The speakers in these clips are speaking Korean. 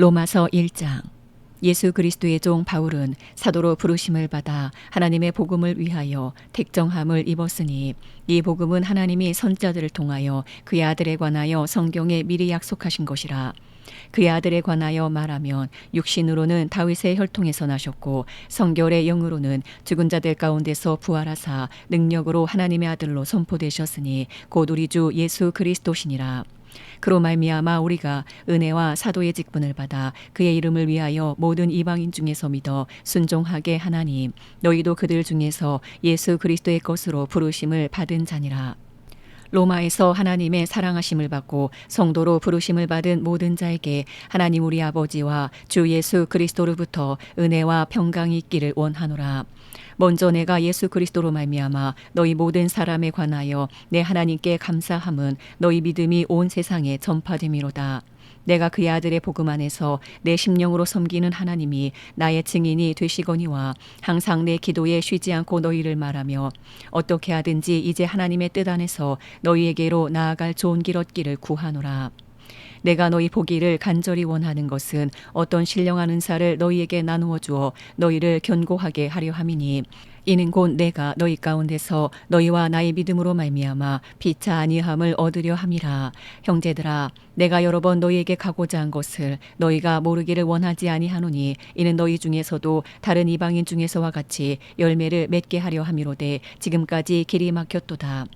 로마서 1장. 예수 그리스도의 종 바울은 사도로 부르심을 받아 하나님의 복음을 위하여 택정함을 입었으니 이 복음은 하나님이 선지자들을 통하여 그의 아들에 관하여 성경에 미리 약속하신 것이라. 그의 아들에 관하여 말하면 육신으로는 다윗의 혈통에서 나셨고 성결의 영으로는 죽은 자들 가운데서 부활하사 능력으로 하나님의 아들로 선포되셨으니 곧 우리 주 예수 그리스도시니라. 그로 말미암아 우리가 은혜와 사도의 직분을 받아 그의 이름을 위하여 모든 이방인 중에서 믿어 순종하게 하나니 너희도 그들 중에서 예수 그리스도의 것으로 부르심을 받은 자니라. 로마에서 하나님의 사랑하심을 받고 성도로 부르심을 받은 모든 자에게 하나님 우리 아버지와 주 예수 그리스도로부터 은혜와 평강이 있기를 원하노라. 먼저 내가 예수 그리스도로 말미암아 너희 모든 사람에 관하여 내 하나님께 감사함은 너희 믿음이 온 세상에 전파됨이로다. 내가 그의 아들의 복음 안에서 내 심령으로 섬기는 하나님이 나의 증인이 되시거니와 항상 내 기도에 쉬지 않고 너희를 말하며 어떻게 하든지 이제 하나님의 뜻 안에서 너희에게로 나아갈 좋은 길 얻기를 구하노라. 내가 너희 보기를 간절히 원하는 것은 어떤 신령한 은사를 너희에게 나누어 주어 너희를 견고하게 하려 함이니 이는 곧 내가 너희 가운데서 너희와 나의 믿음으로 말미암아 피차 아니함을 얻으려 함이라. 형제들아, 내가 여러 번 너희에게 가고자 한 것을 너희가 모르기를 원하지 아니하노니 이는 너희 중에서도 다른 이방인 중에서와 같이 열매를 맺게 하려 함이로되 지금까지 길이 막혔도다.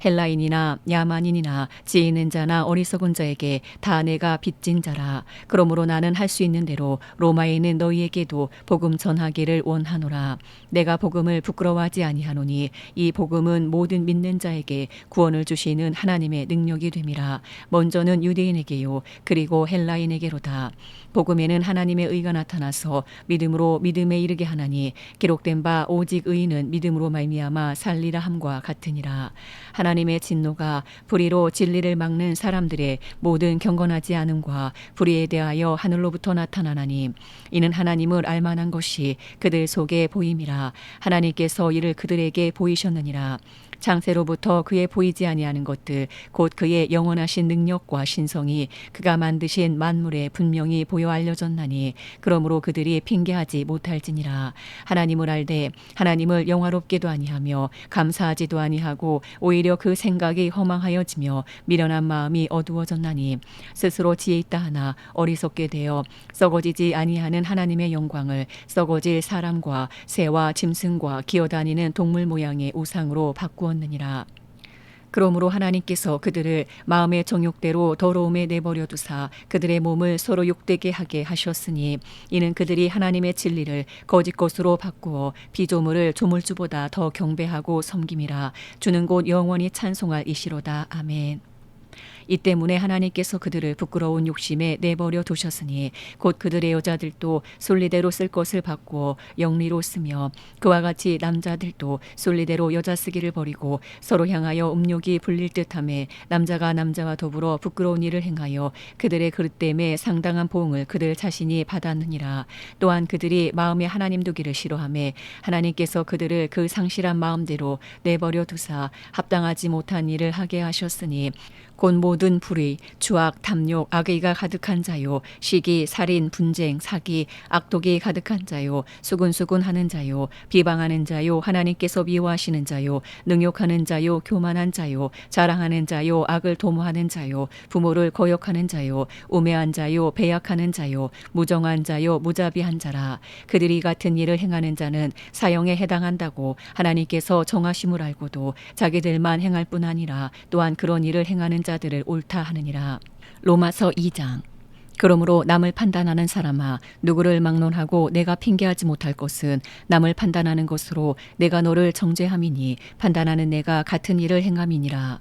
헬라인이나 야만인이나 지혜 있는 자나 어리석은 자에게 다 내가 빚진 자라. 그러므로 나는 할 수 있는 대로 로마에 있는 너희에게도 복음 전하기를 원하노라. 내가 복음을 부끄러워하지 아니하노니 이 복음은 모든 믿는 자에게 구원을 주시는 하나님의 능력이 됨이라. 먼저는 유대인에게요 그리고 헬라인에게로다. 복음에는 하나님의 의가 나타나서 믿음으로 믿음에 이르게 하나니 기록된 바 오직 의인은 믿음으로 말미암아 살리라 함과 같으니라. 하나님의 진노가 불의로 진리를 막는 사람들의 모든 경건하지 않음과 불의에 대하여 하늘로부터 나타나나니 이는 하나님을 알만한 것이 그들 속에 보임이라. 하나님께서 이를 그들에게 보이셨느니라. 창세로부터 그의 보이지 아니하는 것들 곧 그의 영원하신 능력과 신성이 그가 만드신 만물에 분명히 보여 알려졌나니 그러므로 그들이 핑계하지 못할지니라. 하나님을 알되 하나님을 영화롭게도 아니하며 감사하지도 아니하고 오히려 그 생각이 허망하여지며 미련한 마음이 어두워졌나니 스스로 지혜 있다 하나 어리석게 되어 썩어지지 아니하는 하나님의 영광을 썩어질 사람과 새와 짐승과 기어다니는 동물 모양의 우상으로 바꾸었느니라. 그러므로 하나님께서 그들을 마음의 정욕대로 더러움에 내버려 두사 그들의 몸을 서로 욕되게 하게 하셨으니 이는 그들이 하나님의 진리를 거짓 것으로 바꾸어 피조물을 조물주보다 더 경배하고 섬김이라. 주는 곧 영원히 찬송할 이시로다. 아멘. 이 때문에 하나님께서 그들을 부끄러운 욕심에 내버려 두셨으니 곧 그들의 여자들도 순리대로 쓸 것을 바꾸어 영리로 쓰며 그와 같이 남자들도 순리대로 여자 쓰기를 버리고 서로 향하여 음욕이 불릴 듯하며 남자가 남자와 더불어 부끄러운 일을 행하여 그들의 그릇됨에 상당한 보응을 그들 자신이 받았느니라. 또한 그들이 마음에 하나님 두기를 싫어하며 하나님께서 그들을 그 상실한 마음대로 내버려 두사 합당하지 못한 일을 하게 하셨으니 곧 모든 불의, 추악, 탐욕, 악의가 가득한 자요, 시기, 살인, 분쟁, 사기, 악독이 가득한 자요, 수군수군하는 자요, 비방하는 자요, 하나님께서 미워하시는 자요, 능욕하는 자요, 교만한 자요, 자랑하는 자요, 악을 도모하는 자요, 부모를 거역하는 자요, 우매한 자요, 배약하는 자요, 무정한 자요, 무자비한 자라. 그들이 같은 일을 행하는 자는 사형에 해당한다고 하나님께서 정하심을 알고도 자기들만 행할 뿐 아니라 또한 그런 일을 행하는 자들을 옳다 하느니라. 로마서 2장. 그러므로 남을 판단하는 사람아, 누구를 막론하고 내가 핑계하지 못할 것은 남을 판단하는 것으로 내가 너를 정죄함이니 판단하는 내가 같은 일을 행함이니라.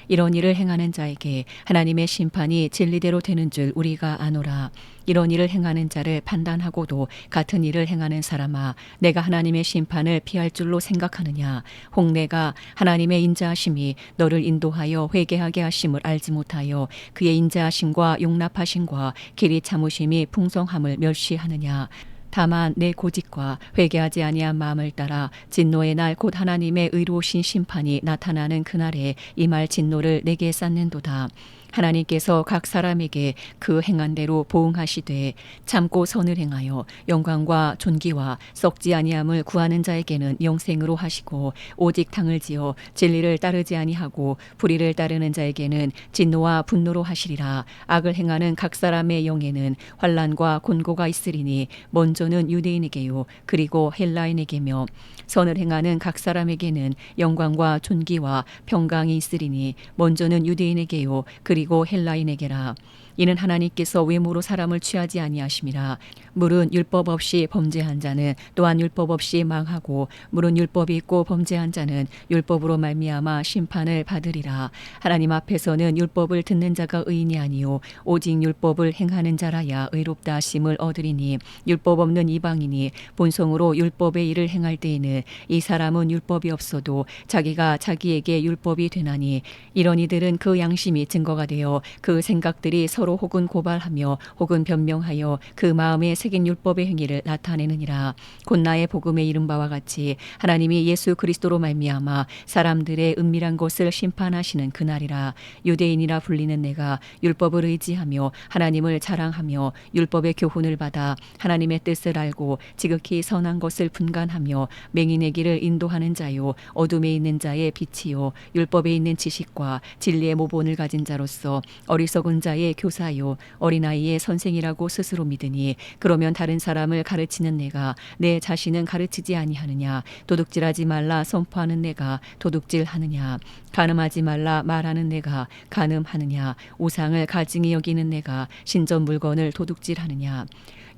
이런 일을 행하는 자에게 하나님의 심판이 진리대로 되는 줄 우리가 아노라. 이런 일을 행하는 자를 판단하고도 같은 일을 행하는 사람아, 내가 하나님의 심판을 피할 줄로 생각하느냐? 혹 내가 하나님의 인자하심이 너를 인도하여 회개하게 하심을 알지 못하여 그의 인자하심과 용납하심과 길이 참으심이 풍성함을 멸시하느냐? 다만 내 고집과 회개하지 아니한 마음을 따라 진노의 날 곧 하나님의 의로우신 심판이 나타나는 그날에 이 말 진노를 내게 쌓는도다. 하나님께서 각 사람에게 그 행한 대로 보응하시되 참고 선을 행하여 영광과 존귀와 썩지 아니함을 구하는 자에게는 영생으로 하시고 오직 당을 지어 진리를 따르지 아니하고 불의를 따르는 자에게는 진노와 분노로 하시리라. 악을 행하는 각 사람의 영에는 환난과 곤고가 있으리니 먼저는 유대인에게요 그리고 헬라인에게며 선을 행하는 각 사람에게는 영광과 존귀와 평강이 있으리니 먼저는 유대인에게요 그리고 헬라인에게라. 이는 하나님께서 외모로 사람을 취하지 아니하심이라. 물은 율법 없이 범죄한 자는 또한 율법 없이 망하고 물은 율법이 있고 범죄한 자는 율법으로 말미암아 심판을 받으리라. 하나님 앞에서는 율법을 듣는 자가 의인이 아니요 오직 율법을 행하는 자라야 의롭다 하심을 얻으리니 율법 없는 이방인이 본성으로 율법의 일을 행할 때에는 이 사람은 율법이 없어도 자기가 자기에게 율법이 되나니 이런 이들은 그 양심이 증거가 되어 그 생각들이 서로 혹은 고발하며 혹은 변명하여 그 마음에 새긴 율법의 행위를 나타내느니라. 곧 나의 복음에 이른 바와 같이 하나님이 예수 그리스도로 말미암아 사람들의 은밀한 것을 심판하시는 그날이라. 유대인이라 불리는 내가 율법을 의지하며 하나님을 자랑하며 율법의 교훈을 받아 하나님의 뜻을 알고 지극히 선한 것을 분간하며 맹인의 길을 인도하는 자요 어둠에 있는 자의 빛이요 율법에 있는 지식과 진리의 모본을 가진 자로서 어리석은 자의 교사요 어린아이의 선생이라고 스스로 믿으니 그러면 다른 사람을 가르치는 내가 내 자신은 가르치지 아니하느냐. 도둑질하지 말라 선포하는 내가 도둑질하느냐. 간음하지 말라 말하는 내가 간음하느냐. 우상을 가증히 여기는 내가 신전 물건을 도둑질하느냐.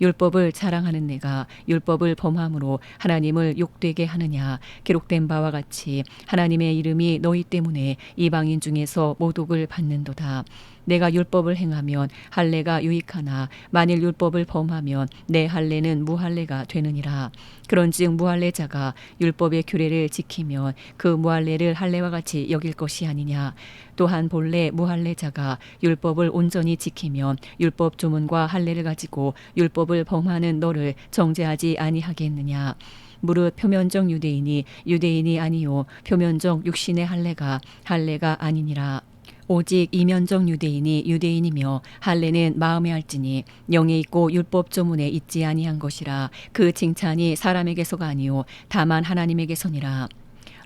율법을 자랑하는 내가 율법을 범함으로 하나님을 욕되게 하느냐. 기록된 바와 같이 하나님의 이름이 너희 때문에 이방인 중에서 모독을 받는도다. 내가 율법을 행하면 할례가 유익하나 만일 율법을 범하면 내 할례는 무할례가 되느니라. 그런즉 무할례자가 율법의 규례를 지키면 그 무할례를 할례와 같이 여길 것이 아니냐. 또한 본래 무할례자가 율법을 온전히 지키면 율법 조문과 할례를 가지고 율법을 범하는 너를 정죄하지 아니하겠느냐. 무릇 표면적 유대인이 아니요 표면적 육신의 할례가 아니니라. 오직 이면적 유대인이 유대인이며 할례는 마음에 할지니 영에 있고 율법 조문에 있지 아니한 것이라. 그 칭찬이 사람에게서가 아니요 다만 하나님에게서니라.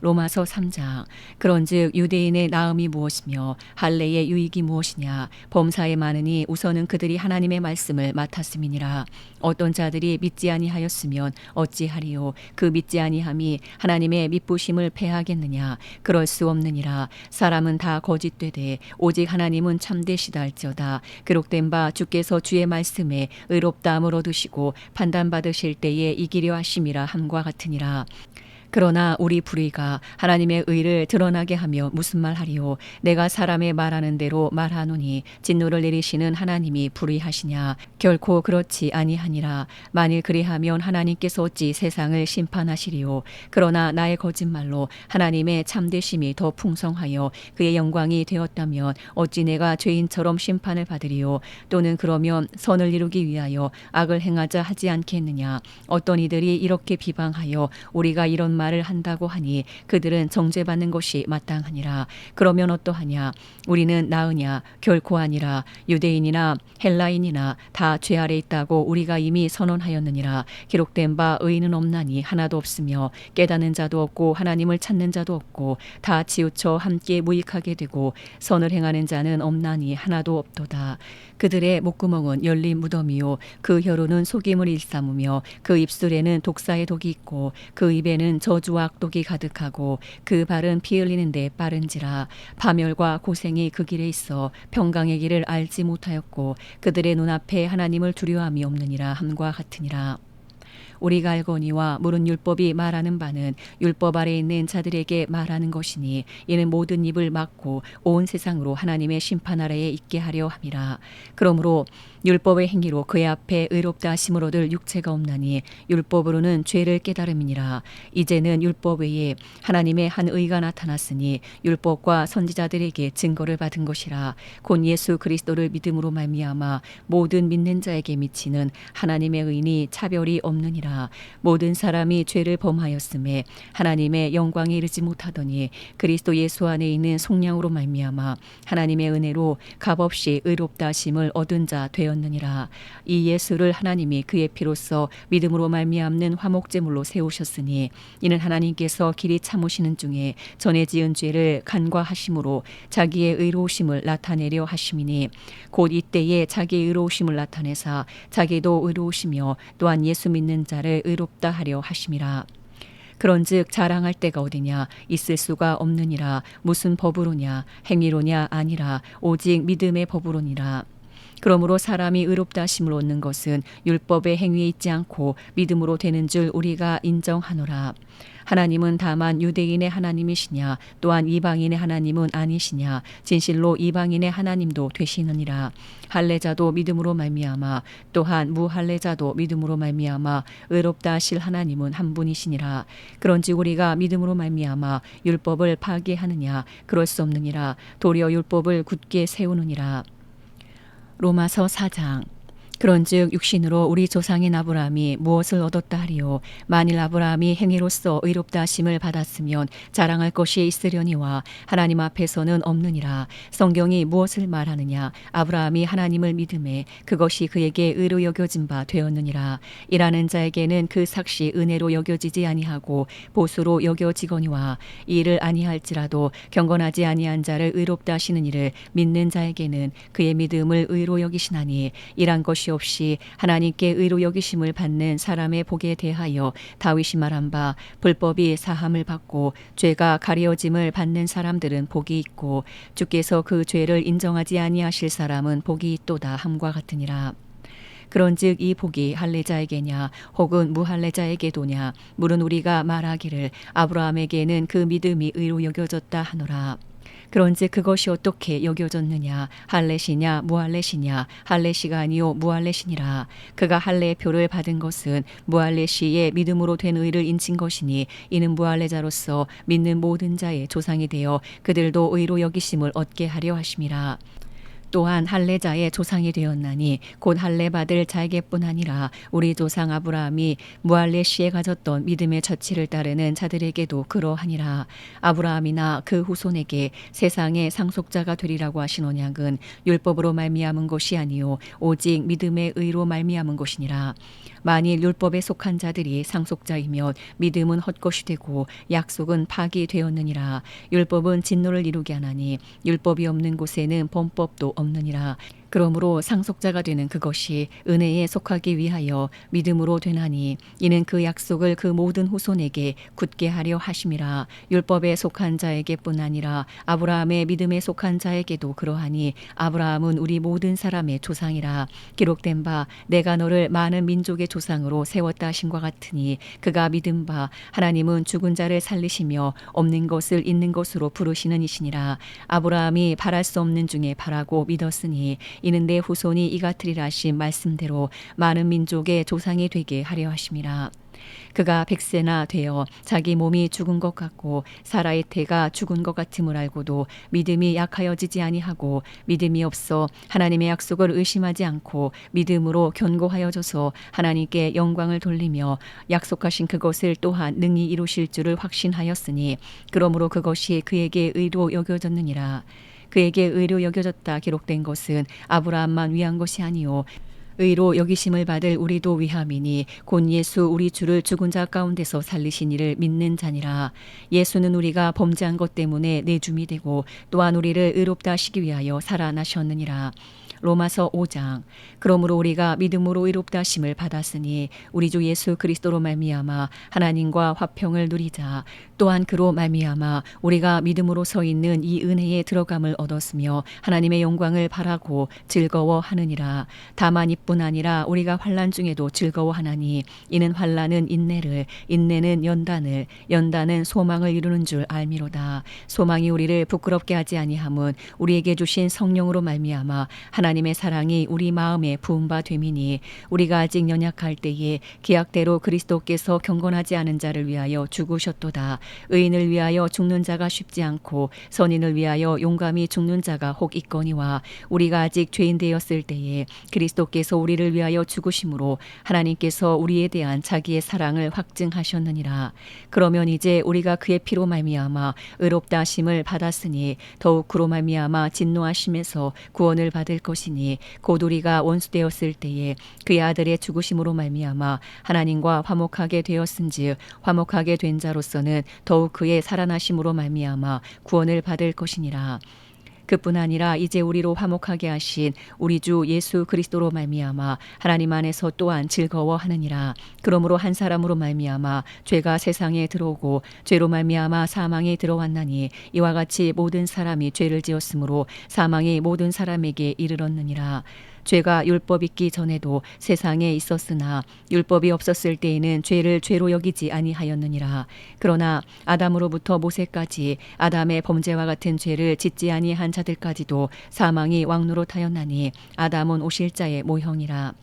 로마서 3장. 그런즉 유대인의 나음이 무엇이며 할례의 유익이 무엇이냐. 범사에 많으니 우선은 그들이 하나님의 말씀을 맡았음이니라. 어떤 자들이 믿지 아니하였으면 어찌하리요. 그 믿지 아니함이 하나님의 믿부심을 패하겠느냐. 그럴 수 없느니라. 사람은 다 거짓되되 오직 하나님은 참되시다 할지어다. 기록된 바 주께서 주의 말씀에 의롭다함을 얻으시고 판단받으실 때에 이기려 하심이라 함과 같으니라. 그러나 우리 불의가 하나님의 의를 드러나게 하며 무슨 말하리요. 내가 사람의 말하는 대로 말하노니 진노를 내리시는 하나님이 불의하시냐. 결코 그렇지 아니하니라. 만일 그리하면 하나님께서 어찌 세상을 심판하시리요. 그러나 나의 거짓말로 하나님의 참되심이 더 풍성하여 그의 영광이 되었다면 어찌 내가 죄인처럼 심판을 받으리요. 또는 그러면 선을 이루기 위하여 악을 행하자 하지 않겠느냐. 어떤 이들이 이렇게 비방하여 우리가 이런 말을 한다고 하니 그들은 정죄받는 것이 마땅하니라. 그러면 어떠하냐. 우리는 나으냐. 결코 아니라. 유대인이나 헬라인이나 다 죄 아래 있다고 우리가 이미 선언하였느니라. 기록된 바 의인은 없나니 하나도 없으며 깨닫는 자도 없고 하나님을 찾는 자도 없고 다 치우쳐 함께 무익하게 되고 선을 행하는 자는 없나니 하나도 없도다. 그들의 목구멍은 열린 무덤이요 그 혀로는 속임을 일삼으며 그 입술에는 독사의 독이 있고 그 입에는 저주와 악독이 가득하고 그 발은 피 흘리는 데 빠른지라. 파멸과 고생이 그 길에 있어 평강의 길을 알지 못하였고 그들의 눈앞에 하나님을 두려움이 없느니라 함과 같으니라. 우리가 알거니와 물은 율법이 말하는 바는 율법 아래 있는 자들에게 말하는 것이니 이는 모든 입을 막고 온 세상으로 하나님의 심판 아래에 있게 하려 함이라. 그러므로 율법의 행위로 그의 앞에 의롭다 하심을 얻을 육체가 없나니 율법으로는 죄를 깨달음이니라. 이제는 율법 외에 하나님의 한 의가 나타났으니 율법과 선지자들에게 증거를 받은 것이라. 곧 예수 그리스도를 믿음으로 말미암아 모든 믿는 자에게 미치는 하나님의 의니 차별이 없느니라. 아니라 모든 사람이 죄를 범하였음에 하나님의 영광에 이르지 못하더니 그리스도 예수 안에 있는 속량으로 말미암아 하나님의 은혜로 값없이 의롭다 하심을 얻은 자 되었느니라. 이 예수를 하나님이 그의 피로써 믿음으로 말미암는 화목제물로 세우셨으니 이는 하나님께서 길이 참으시는 중에 전에 지은 죄를 간과하심으로 자기의 의로우심을 나타내려 하심이니 곧 이때에 자기의 의로우심을 나타내사 자기도 의로우시며 또한 예수 믿는 자를 의롭다 하려 하심이라. 그런즉 자랑할 때가 어디냐 있을 수가 없느니라. 무슨 법으로냐 행위로냐 아니라 오직 믿음의 법으로니라. 그러므로 사람이 의롭다 하심을 얻는 것은 율법의 행위에 있지 않고 믿음으로 되는 줄 우리가 인정하노라. 하나님은 다만 유대인의 하나님이시냐 또한 이방인의 하나님은 아니시냐 진실로 이방인의 하나님도 되시느니라. 할례자도 믿음으로 말미암아 또한 무할례자도 믿음으로 말미암아 의롭다 하실 하나님은 한 분이시니라. 그런즉 우리가 믿음으로 말미암아 율법을 파기하느냐 그럴 수 없느니라. 도리어 율법을 굳게 세우느니라. 로마서 4장. 그런즉 육신으로 우리 조상인 아브라함이 무엇을 얻었다 하리요. 만일 아브라함이 행위로서 의롭다 하심을 받았으면 자랑할 것이 있으려니와 하나님 앞에서는 없느니라. 성경이 무엇을 말하느냐. 아브라함이 하나님을 믿음에 그것이 그에게 의로 여겨진 바 되었느니라. 일하는 자에게는 그 삭시 은혜로 여겨지지 아니하고 보수로 여겨지거니와 이를 아니할지라도 경건하지 아니한 자를 의롭다 하시는 이를 믿는 자에게는 그의 믿음을 의로 여기시나니 일한 것이 없이 하나님께 의로 여기심을 받는 사람의 복에 대하여 다윗이 말한 바 불법이 사함을 받고 죄가 가려짐을 받는 사람들은 복이 있고 주께서 그 죄를 인정하지 아니하실 사람은 복이 있도다 함과 같으니라. 그런즉 이 복이 할례자에게냐 혹은 무할례자에게도냐 물은 우리가 말하기를 아브라함에게는 그 믿음이 의로 여겨졌다 하노라. 그런즉 그것이 어떻게 여겨졌느냐 할례시냐 무할례시냐 할례시가 아니요 무할례시니라. 그가 할례의 표를 받은 것은 무할례시의 믿음으로 된 의를 인친 것이니 이는 무할례자로서 믿는 모든 자의 조상이 되어 그들도 의로 여기심을 얻게 하려 하심이라. 또한 할례자의 조상이 되었나니 곧 할례 받을 자에게뿐 아니라 우리 조상 아브라함이 무할례 시에 가졌던 믿음의 처치를 따르는 자들에게도 그러하니라. 아브라함이나 그 후손에게 세상의 상속자가 되리라고 하신 언약은 율법으로 말미암은 것이 아니요 오직 믿음의 의로 말미암은 것이니라. 만일 율법에 속한 자들이 상속자이면 믿음은 헛것이 되고 약속은 파기되었느니라. 율법은 진노를 이루게 하나니 율법이 없는 곳에는 범법도 없느니라. 그러므로 상속자가 되는 그것이 은혜에 속하기 위하여 믿음으로 되나니 이는 그 약속을 그 모든 후손에게 굳게 하려 하심이라. 율법에 속한 자에게뿐 아니라 아브라함의 믿음에 속한 자에게도 그러하니 아브라함은 우리 모든 사람의 조상이라. 기록된 바 내가 너를 많은 민족의 조상으로 세웠다 하신과 같으니 그가 믿은 바 하나님은 죽은 자를 살리시며 없는 것을 있는 것으로 부르시는 이시니라. 아브라함이 바랄 수 없는 중에 바라고 믿었으니 이는 내 후손이 이 같으리라 하신 말씀대로 많은 민족의 조상이 되게 하려 하심이라. 그가 100세나 되어 자기 몸이 죽은 것 같고 사라의 태가 죽은 것 같음을 알고도 믿음이 약하여지지 아니하고 믿음이 없어 하나님의 약속을 의심하지 않고 믿음으로 견고하여져서 하나님께 영광을 돌리며 약속하신 그것을 또한 능히 이루실 줄을 확신하였으니 그러므로 그것이 그에게 의로 여겨졌느니라. 그에게 의로 여겨졌다 기록된 것은 아브라함만 위한 것이 아니요 의로 여기심을 받을 우리도 위함이니 곧 예수 우리 주를 죽은 자 가운데서 살리신 이를 믿는 자니라. 예수는 우리가 범죄한 것 때문에 내줌이 되고 또한 우리를 의롭다 하시기 위하여 살아나셨느니라. 로마서 5장. 그러므로 우리가 믿음으로 의롭다 하심을 받았으니 우리 주 예수 그리스도로 말미암아 하나님과 화평을 누리자. 또한 그로 말미암아 우리가 믿음으로 서 있는 이 은혜에 들어감을 얻었으며 하나님의 영광을 바라고 즐거워하느니라. 다만 이뿐 아니라 우리가 환난 중에도 즐거워하나니 이는 환난은 인내를 인내는 연단을 연단은 소망을 이루는 줄 알미로다. 소망이 우리를 부끄럽게 하지 아니함은 우리에게 주신 성령으로 말미암아 하나님의 사랑이 우리 마음에 부은 바 됨이니 우리가 아직 연약할 때에 기약대로 그리스도께서 경건하지 않은 자를 위하여 죽으셨도다. 의인을 위하여 죽는 자가 쉽지 않고 선인을 위하여 용감히 죽는 자가 혹 있거니와 우리가 아직 죄인 되었을 때에 그리스도께서 우리를 위하여 죽으심으로 하나님께서 우리에 대한 자기의 사랑을 확증하셨느니라. 그러면 이제 우리가 그의 피로 말미암아 의롭다 하심을 받았으니 더욱 그로 말미암아 진노하심에서 구원을 받을 것이니 곧 우리가 원수되었을 때에 그의 아들의 죽으심으로 말미암아 하나님과 화목하게 되었은즉 화목하게 된 자로서는 더욱 그의 살아나심으로 말미암아 구원을 받을 것이니라. 그뿐 아니라 이제 우리로 화목하게 하신 우리 주 예수 그리스도로 말미암아 하나님 안에서 또한 즐거워하느니라. 그러므로 한 사람으로 말미암아 죄가 세상에 들어오고 죄로 말미암아 사망에 들어왔나니 이와 같이 모든 사람이 죄를 지었으므로 사망이 모든 사람에게 이르렀느니라. 죄가 율법 있기 전에도 세상에 있었으나 율법이 없었을 때에는 죄를 죄로 여기지 아니하였느니라. 그러나 아담으로부터 모세까지 아담의 범죄와 같은 죄를 짓지 아니한 자들까지도 사망이 왕노릇하였나니 아담은 오실자의 모형이라.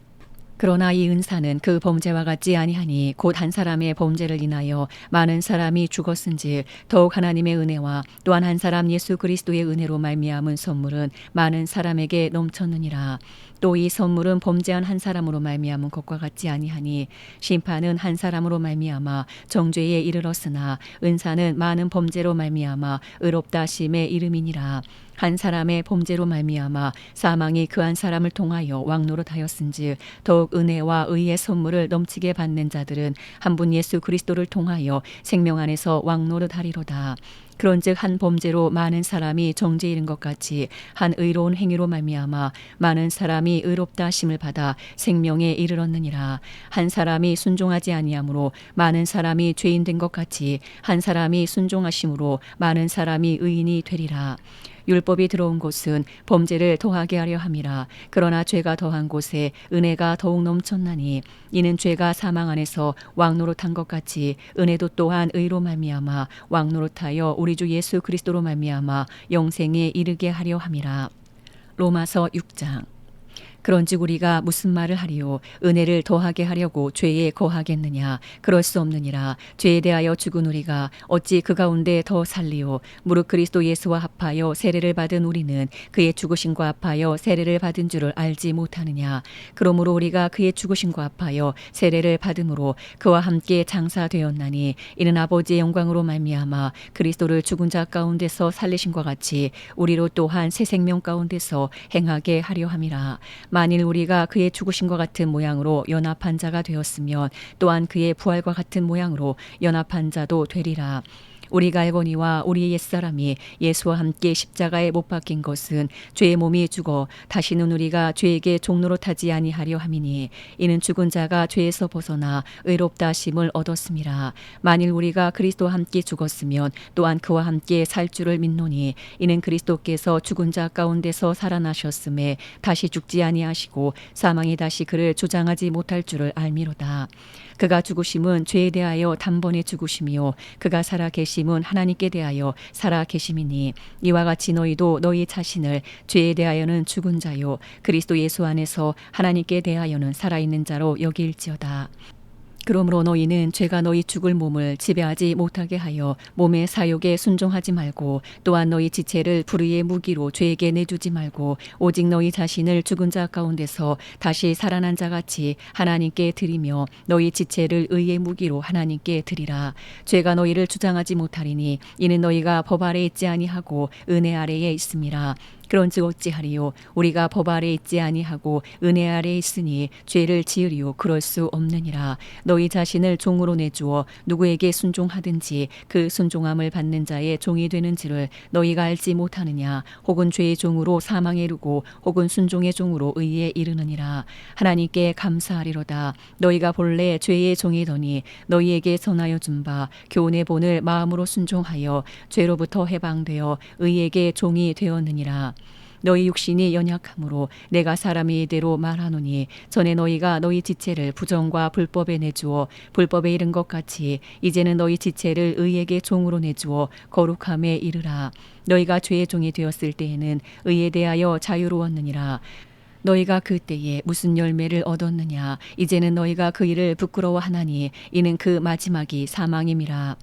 그러나 이 은사는 그 범죄와 같지 아니하니 곧 한 사람의 범죄를 인하여 많은 사람이 죽었은즉 더욱 하나님의 은혜와 또한 한 사람 예수 그리스도의 은혜로 말미암은 선물은 많은 사람에게 넘쳤느니라. 또 이 선물은 범죄한 한 사람으로 말미암은 것과 같지 아니하니 심판은 한 사람으로 말미암아 정죄에 이르렀으나 은사는 많은 범죄로 말미암아 의롭다 하심의 이름이니라. 한 사람의 범죄로 말미암아 사망이 그 한 사람을 통하여 왕노릇하였은즉 더욱 은혜와 의의 선물을 넘치게 받는 자들은 한 분 예수 그리스도를 통하여 생명 안에서 왕노릇하리로다. 그런즉 한 범죄로 많은 사람이 정죄에 이른 것 같이 한 의로운 행위로 말미암아 많은 사람이 의롭다 하심을 받아 생명에 이르렀느니라. 한 사람이 순종하지 아니하므로 많은 사람이 죄인 된 것 같이 한 사람이 순종하심으로 많은 사람이 의인이 되리라. 율법이 들어온 곳은 범죄를 더하게 하려 함이라. 그러나 죄가 더한 곳에 은혜가 더욱 넘쳤나니 이는 죄가 사망 안에서 왕노릇한 것 같이 은혜도 또한 의로 말미암아 왕노릇하여 우리 주 예수 그리스도로 말미암아 영생에 이르게 하려 함이라. 로마서 6장. 그런즉 우리가 무슨 말을 하리요? 은혜를 더하게 하려고 죄에 거하겠느냐? 그럴 수 없느니라. 죄에 대하여 죽은 우리가 어찌 그 가운데 더 살리요? 무릇 그리스도 예수와 합하여 세례를 받은 우리는 그의 죽으심과 합하여 세례를 받은 줄을 알지 못하느냐? 그러므로 우리가 그의 죽으심과 합하여 세례를 받음으로 그와 함께 장사되었나니 이는 아버지의 영광으로 말미암아 그리스도를 죽은 자 가운데서 살리심과 같이 우리로 또한 새 생명 가운데서 행하게 하려 함이라. 만일 우리가 그의 죽으심과 같은 모양으로 연합한 자가 되었으면 또한 그의 부활과 같은 모양으로 연합한 자도 되리라. 우리가 알거니와 우리의 옛사람이 예수와 함께 십자가에 못 박힌 것은 죄의 몸이 죽어 다시는 우리가 죄에게 종노릇하지 아니하려 함이니 이는 죽은 자가 죄에서 벗어나 의롭다 하심을 얻었음이라. 만일 우리가 그리스도와 함께 죽었으면 또한 그와 함께 살 줄을 믿노니 이는 그리스도께서 죽은 자 가운데서 살아나셨음에 다시 죽지 아니하시고 사망이 다시 그를 주장하지 못할 줄을 알미로다. 그가 죽으심은 죄에 대하여 단번에 죽으심이요 그가 살아 계심은 하나님께 대하여 살아 계심이니 이와 같이 너희도 너희 자신을 죄에 대하여는 죽은 자요 그리스도 예수 안에서 하나님께 대하여는 살아있는 자로 여길지어다. 그러므로 너희는 죄가 너희 죽을 몸을 지배하지 못하게 하여 몸의 사욕에 순종하지 말고 또한 너희 지체를 불의의 무기로 죄에게 내주지 말고 오직 너희 자신을 죽은 자 가운데서 다시 살아난 자같이 하나님께 드리며 너희 지체를 의의 무기로 하나님께 드리라. 죄가 너희를 주장하지 못하리니 이는 너희가 법 아래 있지 아니하고 은혜 아래에 있음이라. 그런즉 어찌하리요? 우리가 법 아래 있지 아니하고 은혜 아래 있으니 죄를 지으리요? 그럴 수 없느니라. 너희 자신을 종으로 내주어 누구에게 순종하든지 그 순종함을 받는 자의 종이 되는지를 너희가 알지 못하느냐? 혹은 죄의 종으로 사망에 이르고 혹은 순종의 종으로 의에 이르느니라. 하나님께 감사하리로다. 너희가 본래 죄의 종이더니 너희에게 전하여 준 바 교훈의 본을 마음으로 순종하여 죄로부터 해방되어 의에게 종이 되었느니라. 너희 육신이 연약함으로 내가 사람의 이대로 말하노니 전에 너희가 너희 지체를 부정과 불법에 내주어 불법에 이른 것 같이 이제는 너희 지체를 의에게 종으로 내주어 거룩함에 이르라. 너희가 죄의 종이 되었을 때에는 의에 대하여 자유로웠느니라. 너희가 그때에 무슨 열매를 얻었느냐? 이제는 너희가 그 일을 부끄러워하나니 이는 그 마지막이 사망임이라.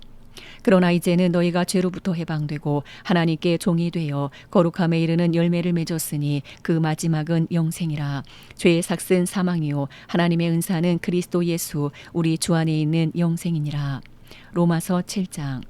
그러나 이제는 너희가 죄로부터 해방되고 하나님께 종이 되어 거룩함에 이르는 열매를 맺었으니 그 마지막은 영생이라. 죄의 삭은 사망이요 하나님의 은사는 그리스도 예수 우리 주 안에 있는 영생이니라. 로마서 7장.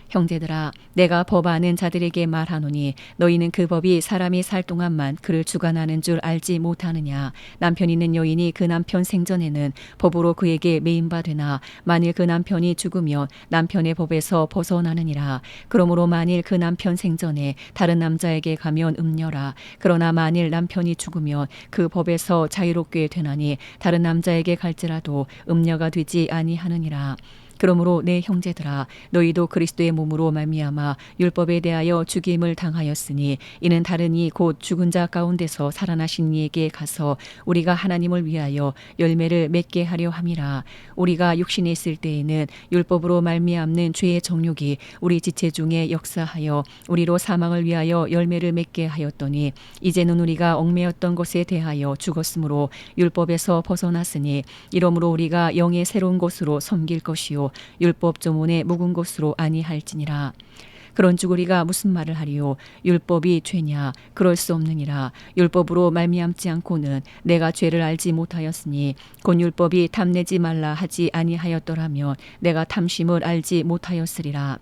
형제들아, 내가 법 아는 자들에게 말하노니 너희는 그 법이 사람이 살 동안만 그를 주관하는 줄 알지 못하느냐. 남편 있는 여인이 그 남편 생전에는 법으로 그에게 매인바 되나 만일 그 남편이 죽으면 남편의 법에서 벗어나느니라. 그러므로 만일 그 남편 생전에 다른 남자에게 가면 음녀라. 그러나 만일 남편이 죽으면 그 법에서 자유롭게 되나니 다른 남자에게 갈지라도 음녀가 되지 아니하느니라. 그러므로 내 형제들아, 너희도 그리스도의 몸으로 말미암아 율법에 대하여 죽임을 당하였으니 이는 다른 이 곧 죽은 자 가운데서 살아나신 이에게 가서 우리가 하나님을 위하여 열매를 맺게 하려 함이라. 우리가 육신에 있을 때에는 율법으로 말미암는 죄의 정욕이 우리 지체 중에 역사하여 우리로 사망을 위하여 열매를 맺게 하였더니 이제는 우리가 얽매였던 것에 대하여 죽었으므로 율법에서 벗어났으니 이러므로 우리가 영의 새로운 것으로 섬길 것이요 율법 조문에 묵은 것으로 아니할지니라. 그런즉 우리가 무슨 말을 하리요? 율법이 죄냐? 그럴 수 없느니라. 율법으로 말미암지 않고는 내가 죄를 알지 못하였으니 곧 율법이 탐내지 말라 하지 아니하였더라면 내가 탐심을 알지 못하였으리라.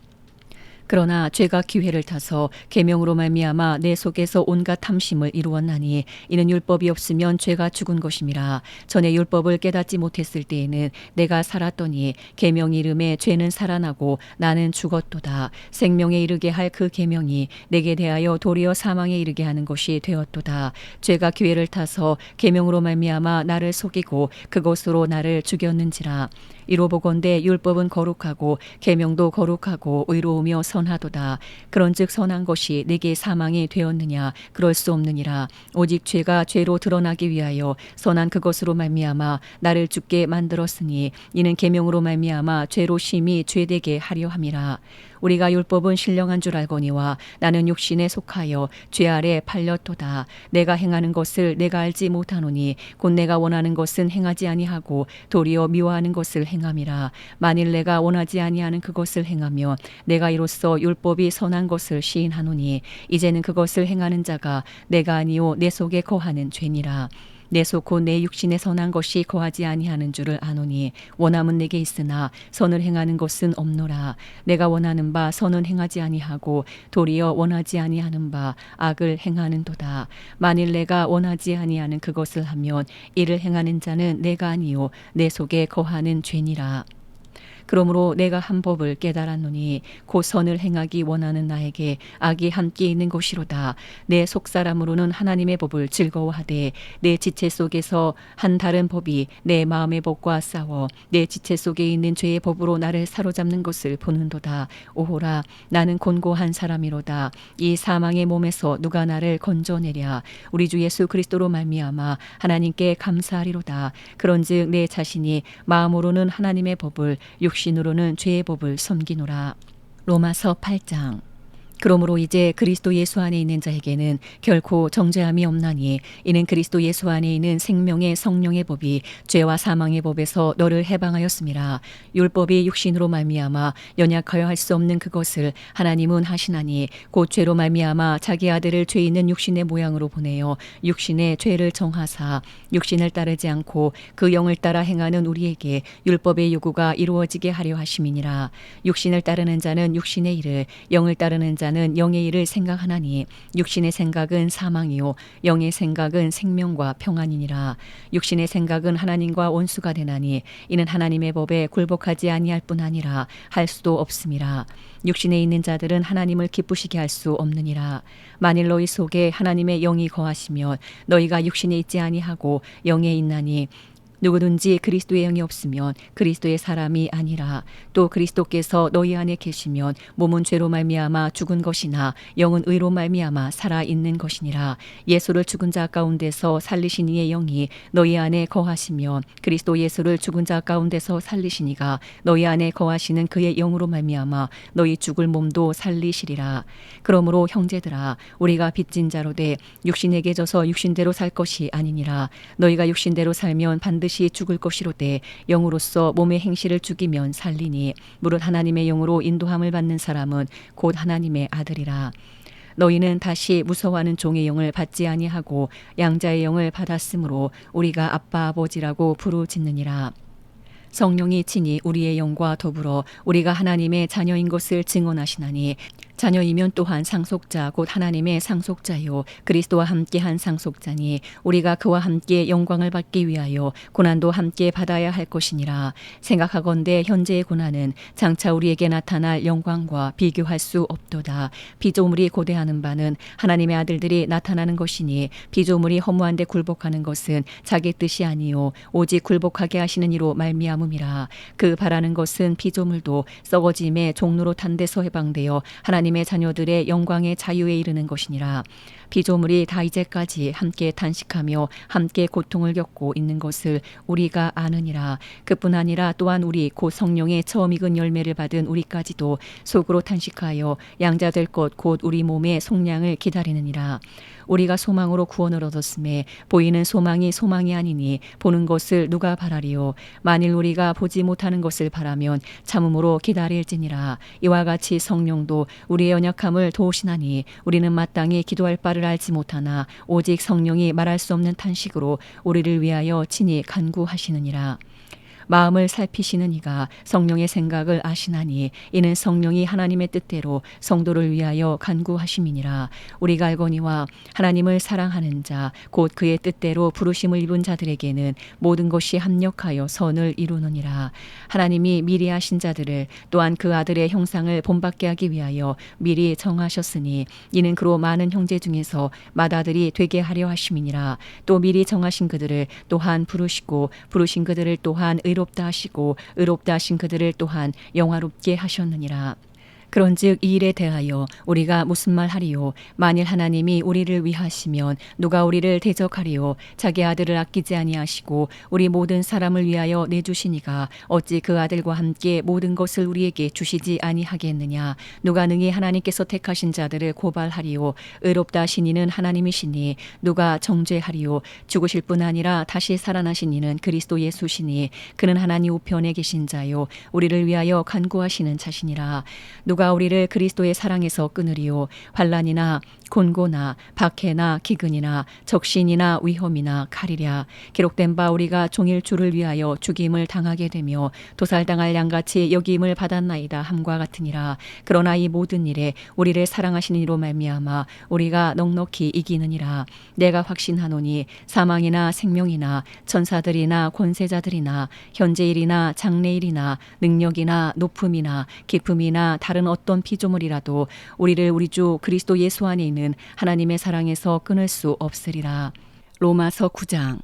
그러나 죄가 기회를 타서 계명으로 말미암아 내 속에서 온갖 탐심을 이루었나니 이는 율법이 없으면 죄가 죽은 것임이라. 전에 율법을 깨닫지 못했을 때에는 내가 살았더니 계명 이름에 죄는 살아나고 나는 죽었도다. 생명에 이르게 할 그 계명이 내게 대하여 도리어 사망에 이르게 하는 것이 되었도다. 죄가 기회를 타서 계명으로 말미암아 나를 속이고 그것으로 나를 죽였는지라. 이로 보건대 율법은 거룩하고 계명도 거룩하고 의로우며 선하도다. 그런즉 선한 것이 내게 사망이 되었느냐? 그럴 수 없느니라. 오직 죄가 죄로 드러나기 위하여 선한 그것으로 말미암아 나를 죽게 만들었으니 이는 계명으로 말미암아 죄로 심히 죄되게 하려 함이라. 우리가 율법은 신령한 줄 알거니와 나는 육신에 속하여 죄 아래 팔렸도다. 내가 행하는 것을 내가 알지 못하노니 곧 내가 원하는 것은 행하지 아니하고 도리어 미워하는 것을 행함이라. 만일 내가 원하지 아니하는 그것을 행하며 내가 이로써 율법이 선한 것을 시인하노니 이제는 그것을 행하는 자가 내가 아니요 내 속에 거하는 죄니라. 내 속 곧 내 육신에 선한 것이 거하지 아니하는 줄을 아노니 원함은 내게 있으나 선을 행하는 것은 없노라. 내가 원하는 바 선은 행하지 아니하고 도리어 원하지 아니하는 바 악을 행하는도다. 만일 내가 원하지 아니하는 그것을 하면 이를 행하는 자는 내가 아니요 내 속에 거하는 죄니라. 그러므로 내가 한 법을 깨달았노니 곧 선을 행하기 원하는 나에게 악이 함께 있는 것이로다. 내 속사람으로는 하나님의 법을 즐거워하되 내 지체 속에서 한 다른 법이 내 마음의 법과 싸워 내 지체 속에 있는 죄의 법으로 나를 사로잡는 것을 보는도다. 오호라, 나는 곤고한 사람이로다. 이 사망의 몸에서 누가 나를 건져내랴. 우리 주 예수 그리스도로 말미암아 하나님께 감사하리로다. 그런즉 내 자신이 마음으로는 하나님의 법을 육신으로는 죄의 법을 섬기노라. 로마서 8장. 그러므로 이제 그리스도 예수 안에 있는 자에게는 결코 정죄함이 없나니 이는 그리스도 예수 안에 있는 생명의 성령의 법이 죄와 사망의 법에서 너를 해방하였음이라. 율법이 육신으로 말미암아 연약하여 할 수 없는 그것을 하나님은 하시나니 곧 죄로 말미암아 자기 아들을 죄 있는 육신의 모양으로 보내어 육신의 죄를 정하사 육신을 따르지 않고 그 영을 따라 행하는 우리에게 율법의 요구가 이루어지게 하려 하심이니라. 육신을 따르는 자는 육신의 일을, 영을 따르는 자는 영의 일을 생각하나니 육신의 생각은 사망이요 영의 생각은 생명과 평안이니라. 육신의 생각은 하나님과 원수가 되나니 이는 하나님의 법에 굴복하지 아니할 뿐 아니라 할 수도 없음이라. 육신에 있는 자들은 하나님을 기쁘시게 할 수 없느니라. 만일 너희 속에 하나님의 영이 거하시면 너희가 육신에 있지 아니하고 영에 있나니 누구든지 그리스도의 영이 없으면 그리스도의 사람이 아니라. 또 그리스도께서 너희 안에 계시면 몸은 죄로 말미암아 죽은 것이나 영은 의로 말미암아 살아 있는 것이니라. 예수를 죽은 자 가운데서 살리신 이의 영이 너희 안에 거하시면 그리스도 예수를 죽은 자 가운데서 살리신 이가 너희 안에 거하시는 그의 영으로 말미암아 너희 죽을 몸도 살리시리라. 그러므로 형제들아, 우리가 빚진 자로 돼 육신에게 져서 육신대로 살 것이 아니니라. 너희가 육신대로 살면 반드시 죽을 것이로되 영으로서 몸의 행실을 죽이면 살리니 무릇 하나님의 영으로 인도함을 받는 사람은 곧 하나님의 아들이라. 너희는 다시 무서워하는 종의 영을 받지 아니하고 양자의 영을 받았으므로 우리가 아빠 아버지라고 부르짖느니라. 성령이 친히 우리의 영과 더불어 우리가 하나님의 자녀인 것을 증언하시나니 자녀이면 또한 상속자 곧 하나님의 상속자요 그리스도와 함께한 상속자니 우리가 그와 함께 영광을 받기 위하여 고난도 함께 받아야 할 것이니라. 생각하건대 현재의 고난은 장차 우리에게 나타날 영광과 비교할 수 없도다. 피조물이 고대하는 바는 하나님의 아들들이 나타나는 것이니 피조물이 허무한데 굴복하는 것은 자기 뜻이 아니요 오직 굴복하게 하시는 이로 말미암음이라. 그 바라는 것은 피조물도 썩어짐의 종로로 탄 데서 해방되어 하나님의 자녀들의 영광의 자유에 이르는 것이니라. 피조물이 다 이제까지 함께 탄식하며 함께 고통을 겪고 있는 것을 우리가 아느니라. 그뿐 아니라 또한 우리 곧 성령의 처음 익은 열매를 받은 우리까지도 속으로 탄식하여 양자 될 것 곧 우리 몸의 속량을 기다리느니라. 우리가 소망으로 구원을 얻었음에 보이는 소망이 소망이 아니니 보는 것을 누가 바라리요. 만일 우리가 보지 못하는 것을 바라면 참음으로 기다릴지니라. 이와 같이 성령도 우리의 연약함을 도우시나니 우리는 마땅히 기도할 바를 알지 못하나 오직 성령이 말할 수 없는 탄식으로 우리를 위하여 친히 간구하시느니라. 마음을 살피시는 이가 성령의 생각을 아시나니 이는 성령이 하나님의 뜻대로 성도를 위하여 간구하심이니라. 우리가 알거니와 하나님을 사랑하는 자 곧 그의 뜻대로 부르심을 입은 자들에게는 모든 것이 합력하여 선을 이루느니라. 하나님이 미리 하신 자들을 또한 그 아들의 형상을 본받게 하기 위하여 미리 정하셨으니 이는 그로 많은 형제 중에서 맏아들이 되게 하려 하심이니라. 또 미리 정하신 그들을 또한 부르시고 부르신 그들을 또한 의롭다 하시고 의롭다 하신 그들을 또한 영화롭게 하셨느니라. 그런즉 이 일에 대하여 우리가 무슨 말 하리요? 만일 하나님이 우리를 위하시면 누가 우리를 대적하리요? 자기 아들을 아끼지 아니하시고 우리 모든 사람을 위하여 내주시니가 어찌 그 아들과 함께 모든 것을 우리에게 주시지 아니하겠느냐? 누가 능히 하나님께서 택하신 자들을 고발하리요? 의롭다 하신 이는 하나님이시니 누가 정죄하리요? 죽으실 뿐 아니라 다시 살아나신 이는 그리스도 예수시니 그는 하나님 우편에 계신 자요 우리를 위하여 간구하시는 자시니라. 누가 우리를 그리스도의 사랑에서 끊으리요? 환난이나 곤고나 박해나 기근이나 적신이나 위험이나 칼이랴. 기록된 바 우리가 종일 주를 위하여 죽임을 당하게 되며 도살당할 양같이 여김을 받았나이다 함과 같으니라. 그러나 이 모든 일에 우리를 사랑하시는 이로 말미암아 우리가 넉넉히 이기느니라. 내가 확신하노니 사망이나 생명이나 천사들이나 권세자들이나 현재일이나 장래일이나 능력이나 높음이나 깊음이나 다른 어떤 피조물이라도 우리를 우리 주 그리스도 예수 안에 있는 하나님의 사랑에서 끊을 수 없으리라. 로마서 9장.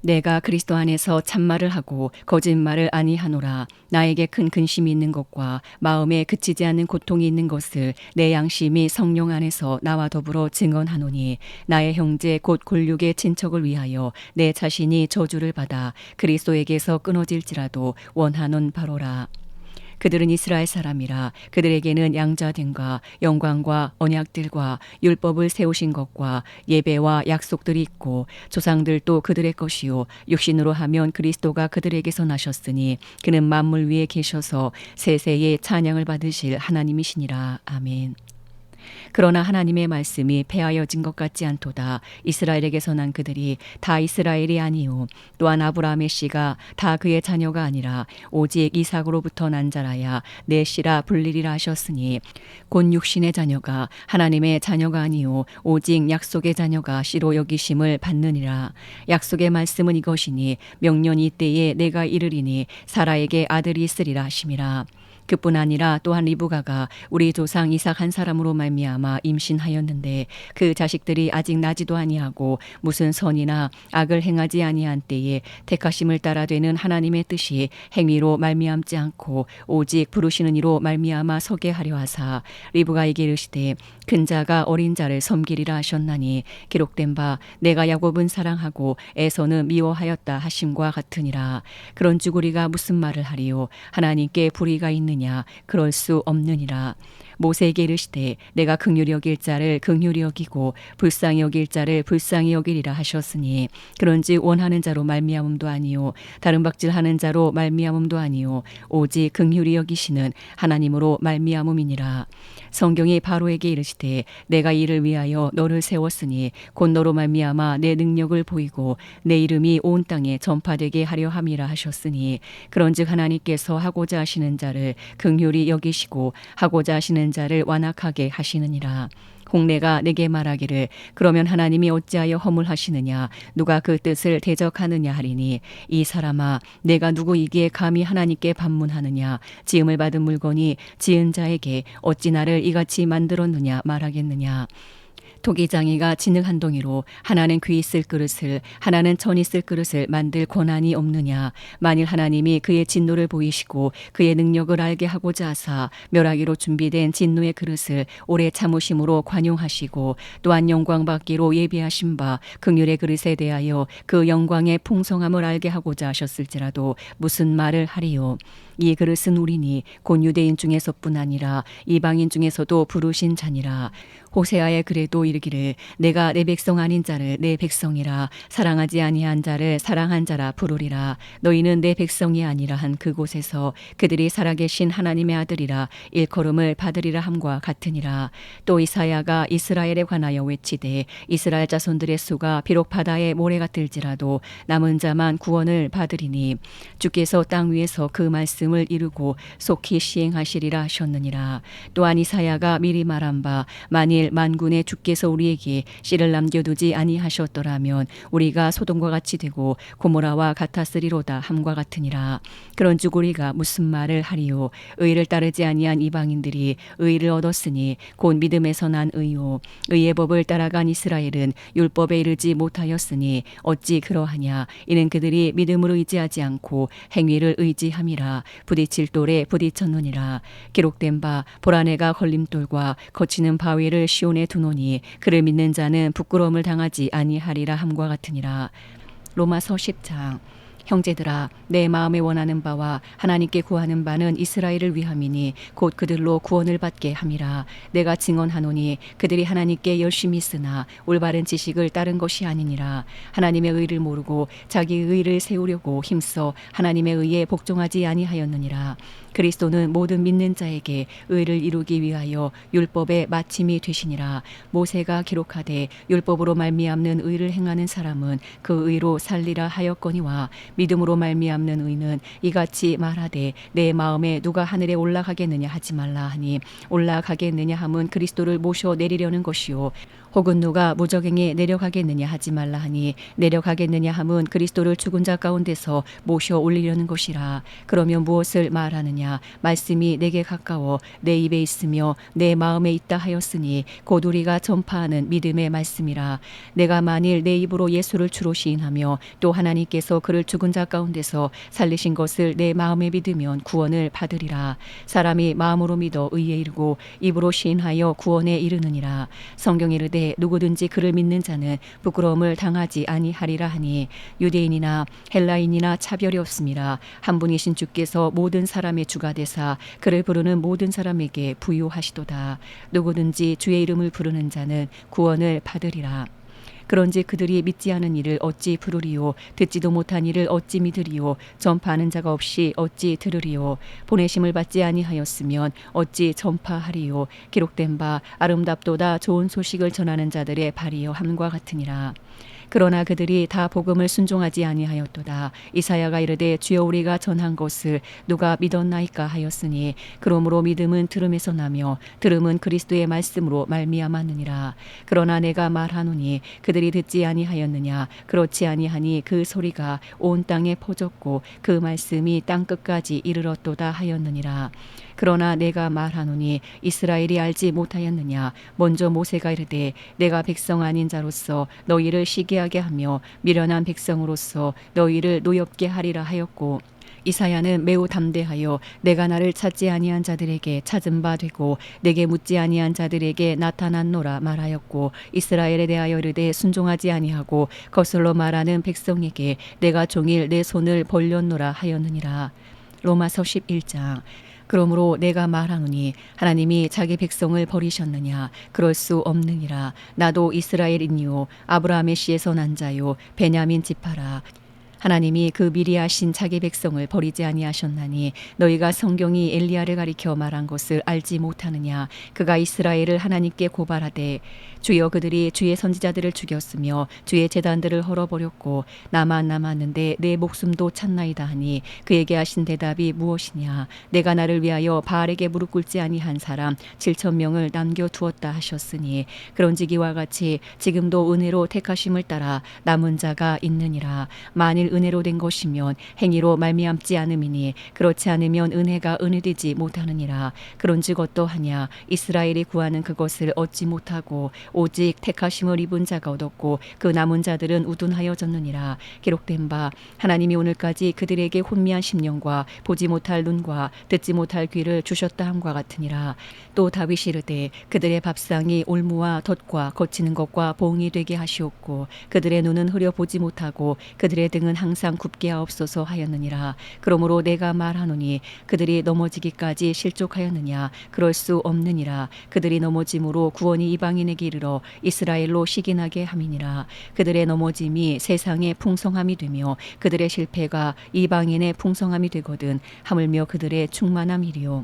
내가 그리스도 안에서 참말을 하고 거짓말을 아니하노라. 나에게 큰 근심이 있는 것과 마음에 그치지 않는 고통이 있는 것을 내 양심이 성령 안에서 나와 더불어 증언하노니 나의 형제 곧 골육의 친척을 위하여 내 자신이 저주를 받아 그리스도에게서 끊어질지라도 원하는 바로라. 그들은 이스라엘 사람이라. 그들에게는 양자됨과 영광과 언약들과 율법을 세우신 것과 예배와 약속들이 있고 조상들도 그들의 것이요 육신으로 하면 그리스도가 그들에게서 나셨으니 그는 만물 위에 계셔서 세세의 찬양을 받으실 하나님이시니라. 아멘. 그러나 하나님의 말씀이 폐하여진 것 같지 않도다. 이스라엘에게서 난 그들이 다 이스라엘이 아니요 또한 아브라함의 씨가 다 그의 자녀가 아니라 오직 이삭으로부터 난 자라야 내 씨라 불리리라 하셨으니 곧 육신의 자녀가 하나님의 자녀가 아니요 오직 약속의 자녀가 씨로 여기심을 받느니라. 약속의 말씀은 이것이니 명년이 이때에 내가 이르리니 사라에게 아들이 있으리라 하심이라. 그뿐 아니라 또한 리브가가 우리 조상 이삭 한 사람으로 말미암아 임신하였는데 그 자식들이 아직 나지도 아니하고 무슨 선이나 악을 행하지 아니한 때에 택하심을 따라 되는 하나님의 뜻이 행위로 말미암지 않고 오직 부르시는 이로 말미암아 서게 하려 하사 리브가에게 이르시되 큰 자가 어린 자를 섬기리라 하셨나니 기록된 바 내가 야곱은 사랑하고 에서는 미워하였다 하심과 같으니라. 그런즉 우리가 무슨 말을 하리요? 하나님께 불의가 있느냐? 그럴 수 없느니라. 모세에게 이르시되 내가 긍휼히 여길 자를 긍휼히 여기고 불쌍히 여길 자를 불쌍히 여기리라 하셨으니 그런즉 원하는 자로 말미암음도 아니요 다른 박질하는 자로 말미암음도 아니요 오직 긍휼히 여기시는 하나님으로 말미암음이니라. 성경이 바로에게 이르시되 내가 이를 위하여 너를 세웠으니 곧 너로 말미암아 내 능력을 보이고 내 이름이 온 땅에 전파되게 하려 함이라 하셨으니 그런즉 하나님께서 하고자 하시는 자를 긍휼히 여기시고 하고자 하시는 자를 완악하게 하시느니라. 홍내가 내게 말하기를 그러면 하나님이 어찌하여 허물하시느냐 누가 그 뜻을 대적하느냐 하리니 이 사람아 내가 누구이기에 감히 하나님께 반문하느냐 지음을 받은 물건이 지은 자에게 어찌 나를 이같이 만들었느냐 말하겠느냐. 토기장이가 진흙 한 동이로 하나는 귀 있을 그릇을 하나는 천 있을 그릇을 만들 권한이 없느냐. 만일 하나님이 그의 진노를 보이시고 그의 능력을 알게 하고자 하사 멸하기로 준비된 진노의 그릇을 오래 참으심으로 관용하시고 또한 영광 받기로 예비하신 바 긍휼의 그릇에 대하여 그 영광의 풍성함을 알게 하고자 하셨을지라도 무슨 말을 하리요. 이 그릇은 우리니 곧 유대인 중에서뿐 아니라 이방인 중에서도 부르신 자니라. 호세아의 글에도 이르기를 내가 내 백성 아닌 자를 내 백성이라 사랑하지 아니한 자를 사랑한 자라 부르리라. 너희는 내 백성이 아니라 한 그곳에서 그들이 살아계신 하나님의 아들이라 일컬음을 받으리라 함과 같으니라. 또 이사야가 이스라엘에 관하여 외치되 이스라엘 자손들의 수가 비록 바다에 모래가 들지라도 남은 자만 구원을 받으리니 주께서 땅 위에서 그 말씀을 이루고 속히 시행하시리라 하셨느니라. 또한 이사야가 미리 말한 바 만일 만군의 주께서 우리에게 씨를 남겨두지 아니하셨더라면 우리가 소돔과 같이 되고 고모라와 같았으리로다 함과 같으니라. 그런즉 우리가 무슨 말을 하리요. 의를 따르지 아니한 이방인들이 의를 얻었으니 곧 믿음에서 난 의요. 의의 법을 따라간 이스라엘은 율법에 이르지 못하였으니 어찌 그러하냐. 이는 그들이 믿음으로 의지하지 않고 행위를 의지함이라. 부딪힐 돌에 부딪혔느니라. 기록된 바 보라 내가 걸림돌과 거치는 바위를 시온에 두노니 그를 믿는 자는 부끄러움을 당하지 아니하리라 함과 같으니라. 로마서 10장. 형제들아 내 마음에 원하는 바와 하나님께 구하는 바는 이스라엘을 위함이니 곧 그들로 구원을 받게 함이라. 내가 증언하노니 그들이 하나님께 열심히 쓰나 올바른 지식을 따른 것이 아니니라. 하나님의 의를 모르고 자기 의를 세우려고 힘써 하나님의 의에 복종하지 아니하였느니라. 그리스도는 모든 믿는 자에게 의를 이루기 위하여 율법의 마침이 되시니라. 모세가 기록하되 율법으로 말미암는 의를 행하는 사람은 그 의로 살리라 하였거니와 믿음으로 말미암는 의는 이같이 말하되 내 마음에 누가 하늘에 올라가겠느냐 하지 말라 하니 올라가겠느냐 함은 그리스도를 모셔 내리려는 것이요 혹은 누가 무적행에 내려가겠느냐 하지 말라 하니 내려가겠느냐 함은 그리스도를 죽은 자 가운데서 모셔 올리려는 것이라. 그러면 무엇을 말하느냐. 말씀이 내게 가까워 내 입에 있으며 내 마음에 있다 하였으니 곧 우리가 전파하는 믿음의 말씀이라. 내가 만일 내 입으로 예수를 주로 시인하며 또 하나님께서 그를 죽은 자 가운데서 살리신 것을 내 마음에 믿으면 구원을 받으리라. 사람이 마음으로 믿어 의에 이르고 입으로 시인하여 구원에 이르느니라. 성경에 이르되 누구든지 그를 믿는 자는 부끄러움을 당하지 아니하리라 하니 유대인이나 헬라인이나 차별이 없음이라. 한 분이신 주께서 모든 사람의 주가 되사 그를 부르는 모든 사람에게 부유하시도다. 누구든지 주의 이름을 부르는 자는 구원을 받으리라. 그런지 그들이 믿지 않은 이를 어찌 부르리요. 듣지도 못한 이를 어찌 믿으리요. 전파하는 자가 없이 어찌 들으리요. 보내심을 받지 아니하였으면 어찌 전파하리요. 기록된 바 아름답도다 좋은 소식을 전하는 자들의 발이여 함과 같으니라. 그러나 그들이 다 복음을 순종하지 아니하였도다. 이사야가 이르되 주여 우리가 전한 것을 누가 믿었나이까 하였으니 그러므로 믿음은 들음에서 나며 들음은 그리스도의 말씀으로 말미암았느니라. 그러나 내가 말하노니 그들이 듣지 아니하였느냐. 그렇지 아니하니 그 소리가 온 땅에 퍼졌고 그 말씀이 땅 끝까지 이르렀도다 하였느니라. 그러나 내가 말하노니 이스라엘이 알지 못하였느냐. 먼저 모세가 이르되 내가 백성 아닌 자로서 너희를 시기하게 하며 미련한 백성으로서 너희를 노엽게 하리라 하였고, 이사야는 매우 담대하여 내가 나를 찾지 아니한 자들에게 찾은 바 되고 내게 묻지 아니한 자들에게 나타났노라 말하였고, 이스라엘에 대하여 이르되 순종하지 아니하고 거슬러 말하는 백성에게 내가 종일 내 손을 벌렸노라 하였느니라. 로마서 11장. 그러므로 내가 말하노니 하나님이 자기 백성을 버리셨느냐. 그럴 수 없느니라. 나도 이스라엘이니요 아브라함의 씨에서 난 자요 베냐민 지파라. 하나님이 그 미리 하신 자기 백성을 버리지 아니하셨나니 너희가 성경이 엘리야를 가리켜 말한 것을 알지 못하느냐. 그가 이스라엘을 하나님께 고발하되 주여 그들이 주의 선지자들을 죽였으며 주의 제단들을 헐어버렸고 나만 남았는데 내 목숨도 찾나이다 하니 그에게 하신 대답이 무엇이냐. 내가 나를 위하여 바알에게 무릎 꿇지 아니한 사람 7,000명을 남겨두었다 하셨으니 그런즉 이와 같이 지금도 은혜로 택하심을 따라 남은 자가 있느니라. 만일 은혜로 된 것이면 행위로 말미암지 않음이니 그렇지 않으면 은혜가 은혜되지 못하느니라. 그런즉 어떠하냐. 이스라엘이 구하는 그것을 얻지 못하고 오직 택하심을 입은 자가 얻었고 그 남은 자들은 우둔하여졌느니라. 기록된 바 하나님이 오늘까지 그들에게 혼미한 심령과 보지 못할 눈과 듣지 못할 귀를 주셨다 함과 같으니라. 또 다윗이 이르되 그들의 밥상이 올무와 덫과 거치는 것과 봉이 되게 하시옵고 그들의 눈은 흐려 보지 못하고 그들의 등은 항상 굽게 하옵소서 하였느니라. 그러므로 내가 말하노니 그들이 넘어지기까지 실족하였느냐. 그럴 수 없느니라. 그들이 넘어짐으로 구원이 이방인에게 이르러 이스라엘로 시기나게 함이니라. 그들의 넘어짐이 세상의 풍성함이 되며 그들의 실패가 이방인의 풍성함이 되거든 하물며 그들의 충만함이리요.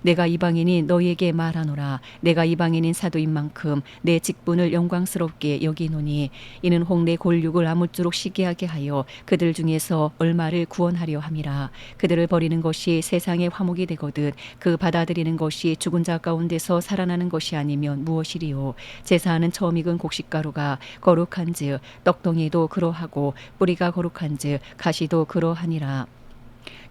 내가 이방인이 너희에게 말하노라. 내가 이방인인 사도인 만큼 내 직분을 영광스럽게 여기노니 이는 혹 내 골육을 아무쪼록 시기하게 하여 그들 중에서 얼마를 구원하려 함이라. 그들을 버리는 것이 세상의 화목이 되거든 그 받아들이는 것이 죽은 자 가운데서 살아나는 것이 아니면 무엇이리요. 제사하는 처음 익은 곡식가루가 거룩한즉 떡덩이도 그러하고 뿌리가 거룩한즉 가시도 그러하니라.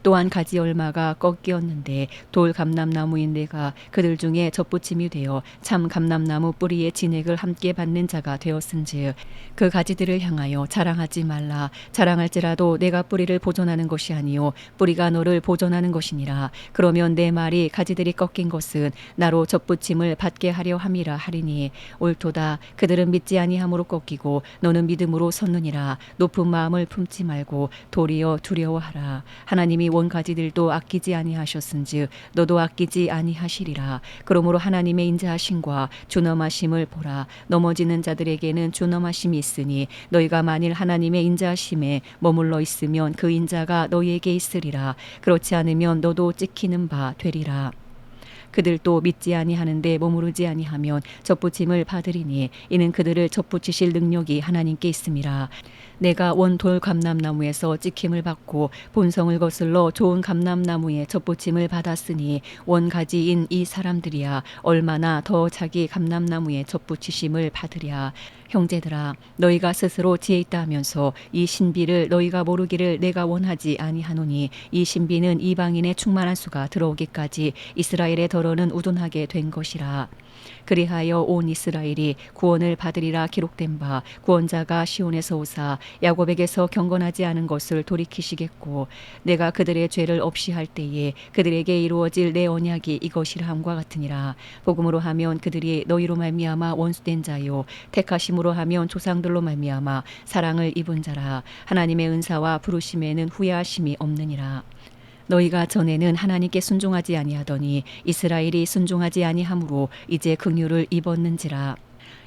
또한 가지 얼마가 꺾이었는데 돌 감람나무인 내가 그들 중에 젖붙임이 되어 참 감람나무 뿌리의 진액을 함께 받는 자가 되었은즉 그 가지들을 향하여 자랑하지 말라. 자랑할지라도 내가 뿌리를 보존하는 것이 아니요 뿌리가 너를 보존하는 것이니라. 그러면 내 말이 가지들이 꺾인 것은 나로 젖붙임을 받게 하려 함이라 하리니 옳도다. 그들은 믿지 아니함으로 꺾이고 너는 믿음으로 섰느니라. 높은 마음을 품지 말고 도리어 두려워하라. 하나님이 원 가지들도 아끼지 아니하셨은즉 너도 아끼지 아니하시리라. 그러므로 하나님의 인자하심과 준엄하심을 보라. 넘어지는 자들에게는 준엄하심이 있으니 너희가 만일 하나님의 인자하심에 머물러 있으면 그 인자가 너희에게 있으리라. 그렇지 않으면 너도 찍히는 바 되리라. 그들도 믿지 아니하는데 머무르지 아니하면 젖붙임을 받으리니 이는 그들을 젖붙이실 능력이 하나님께 있음이라. 내가 원돌 감람나무에서 찍힘을 받고 본성을 거슬러 좋은 감람나무에 젖붙임을 받았으니 원가지인 이 사람들이야 얼마나 더 자기 감람나무에 젖붙이심을 받으랴. 형제들아 너희가 스스로 지혜 있다 하면서 이 신비를 너희가 모르기를 내가 원하지 아니하노니 이 신비는 이방인의 충만한 수가 들어오기까지 이스라엘의 더러는 우둔하게 된 것이라. 그리하여 온 이스라엘이 구원을 받으리라. 기록된 바 구원자가 시온에서 오사 야곱에게서 경건하지 않은 것을 돌이키시겠고 내가 그들의 죄를 없이 할 때에 그들에게 이루어질 내 언약이 이것이라 함과 같으니라. 복음으로 하면 그들이 너희로 말미암아 원수된 자요 택하심으로 하면 조상들로 말미암아 사랑을 입은 자라. 하나님의 은사와 부르심에는 후회하심이 없느니라. 너희가 전에는 하나님께 순종하지 아니하더니 이스라엘이 순종하지 아니하므로 이제 긍휼을 입었는지라.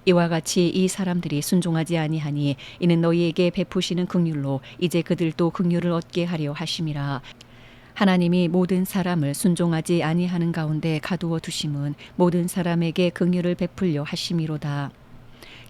이와 같이 이 사람들이 순종하지 아니하니 이는 너희에게 베푸시는 긍휼로 이제 그들도 긍휼을 얻게 하려 하심이라. 하나님이 모든 사람을 순종하지 아니하는 가운데 가두어 두심은 모든 사람에게 긍휼을 베풀려 하심이로다.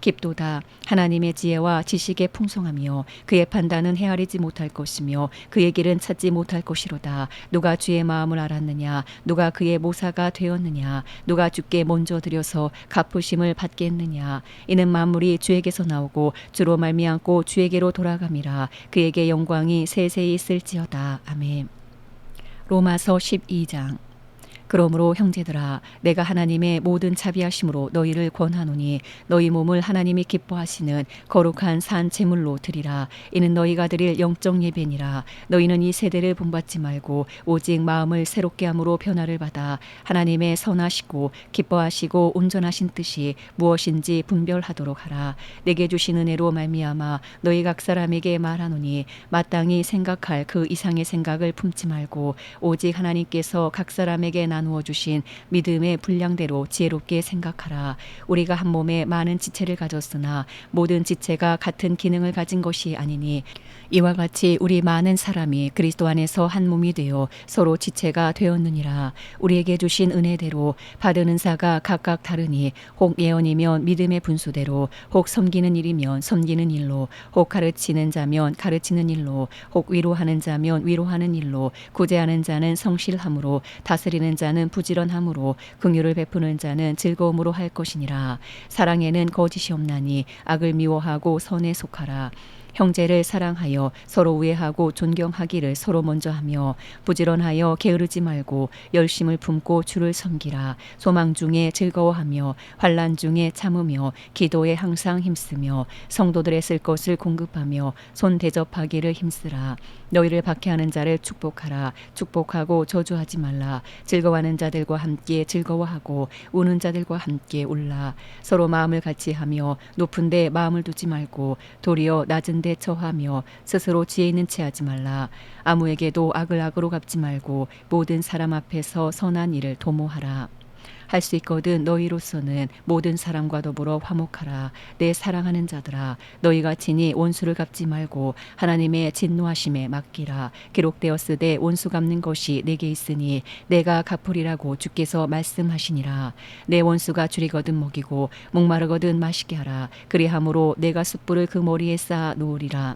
깊도다. 하나님의 지혜와 지식의 풍성하며 그의 판단은 헤아리지 못할 것이며 그의 길은 찾지 못할 것이로다. 누가 주의 마음을 알았느냐. 누가 그의 모사가 되었느냐. 누가 주께 먼저 드려서 갚으심을 받겠느냐. 이는 만물이 주에게서 나오고 주로 말미암고 주에게로 돌아감이라. 그에게 영광이 세세히 있을지어다. 아멘. 로마서 12장. 그러므로 형제들아 내가 하나님의 모든 자비하심으로 너희를 권하노니 너희 몸을 하나님이 기뻐하시는 거룩한 산 제물로 드리라. 이는 너희가 드릴 영적 예배니라. 너희는 이 세대를 본받지 말고 오직 마음을 새롭게 함으로 변화를 받아 하나님의 선하시고 기뻐하시고 온전하신 뜻이 무엇인지 분별하도록 하라. 내게 주신 은혜로 말미암아 너희 각 사람에게 말하노니 마땅히 생각할 그 이상의 생각을 품지 말고 오직 하나님께서 각 사람에게 나누어 주신 믿음의 분량대로 지혜롭게 생각하라. 우리가 한 몸에 많은 지체를 가졌으나 모든 지체가 같은 기능을 가진 것이 아니니 이와 같이 우리 많은 사람이 그리스도 안에서 한 몸이 되어 서로 지체가 되었느니라. 우리에게 주신 은혜대로 받은 은사가 각각 다르니 혹 예언이면 믿음의 분수대로, 혹 섬기는 일이면 섬기는 일로, 혹 가르치는 자면 가르치는 일로, 혹 위로하는 자면 위로하는 일로, 구제하는 자는 성실함으로, 다스리는 자는 부지런함으로, 긍휼을 베푸는 자는 즐거움으로 할 것이니라. 사랑에는 거짓이 없나니 악을 미워하고 선에 속하라. 형제를 사랑하여 서로 우애하고 존경하기를 서로 먼저 하며 부지런하여 게으르지 말고 열심을 품고 주를 섬기라. 소망 중에 즐거워하며 환난 중에 참으며 기도에 항상 힘쓰며 성도들의 쓸 것을 공급하며 손 대접하기를 힘쓰라. 너희를 박해하는 자를 축복하라. 축복하고 저주하지 말라. 즐거워하는 자들과 함께 즐거워하고 우는 자들과 함께 울라. 서로 마음을 같이 하며 높은 데 마음을 두지 말고 도리어 낮은 데 처하며 스스로 지혜 있는 채 하지 말라. 아무에게도 악을 악으로 갚지 말고 모든 사람 앞에서 선한 일을 도모하라. 할 수 있거든 너희로서는 모든 사람과 더불어 화목하라. 내 사랑하는 자들아 너희가 친히 원수를 갚지 말고 하나님의 진노하심에 맡기라. 기록되었으되 원수 갚는 것이 내게 있으니 내가 갚으리라고 주께서 말씀하시니라. 내 원수가 줄이거든 먹이고 목마르거든 마시게 하라. 그리함으로 내가 숯불을 그 머리에 쌓아 놓으리라.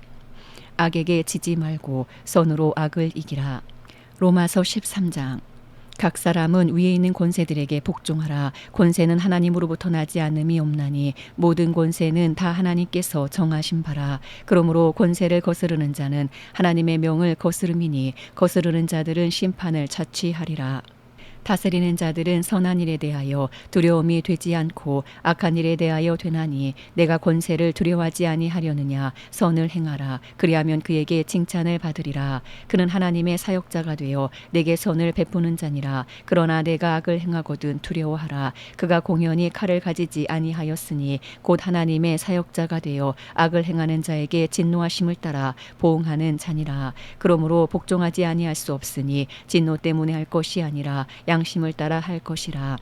악에게 지지 말고 선으로 악을 이기라. 로마서 13장. 각 사람은 위에 있는 권세들에게 복종하라. 권세는 하나님으로부터 나지 않음이 없나니 모든 권세는 다 하나님께서 정하신 바라. 그러므로 권세를 거스르는 자는 하나님의 명을 거스름이니 거스르는 자들은 심판을 자취하리라. 다스리는 자들은 선한 일에 대하여 두려움이 되지 않고 악한 일에 대하여 되나니 내가 권세를 두려워하지 아니하려느냐. 선을 행하라. 그리하면 그에게 칭찬을 받으리라. 그는 하나님의 사역자가 되어 내게 선을 베푸는 자니라. 그러나 내가 악을 행하거든 두려워하라. 그가 공연히 칼을 가지지 아니하였으니 곧 하나님의 사역자가 되어 악을 행하는 자에게 진노하심을 따라 보응하는 자니라. 그러므로 복종하지 아니할 수 없으니 진노 때문에 할 것이 아니라 양심을 따라 할 것이라.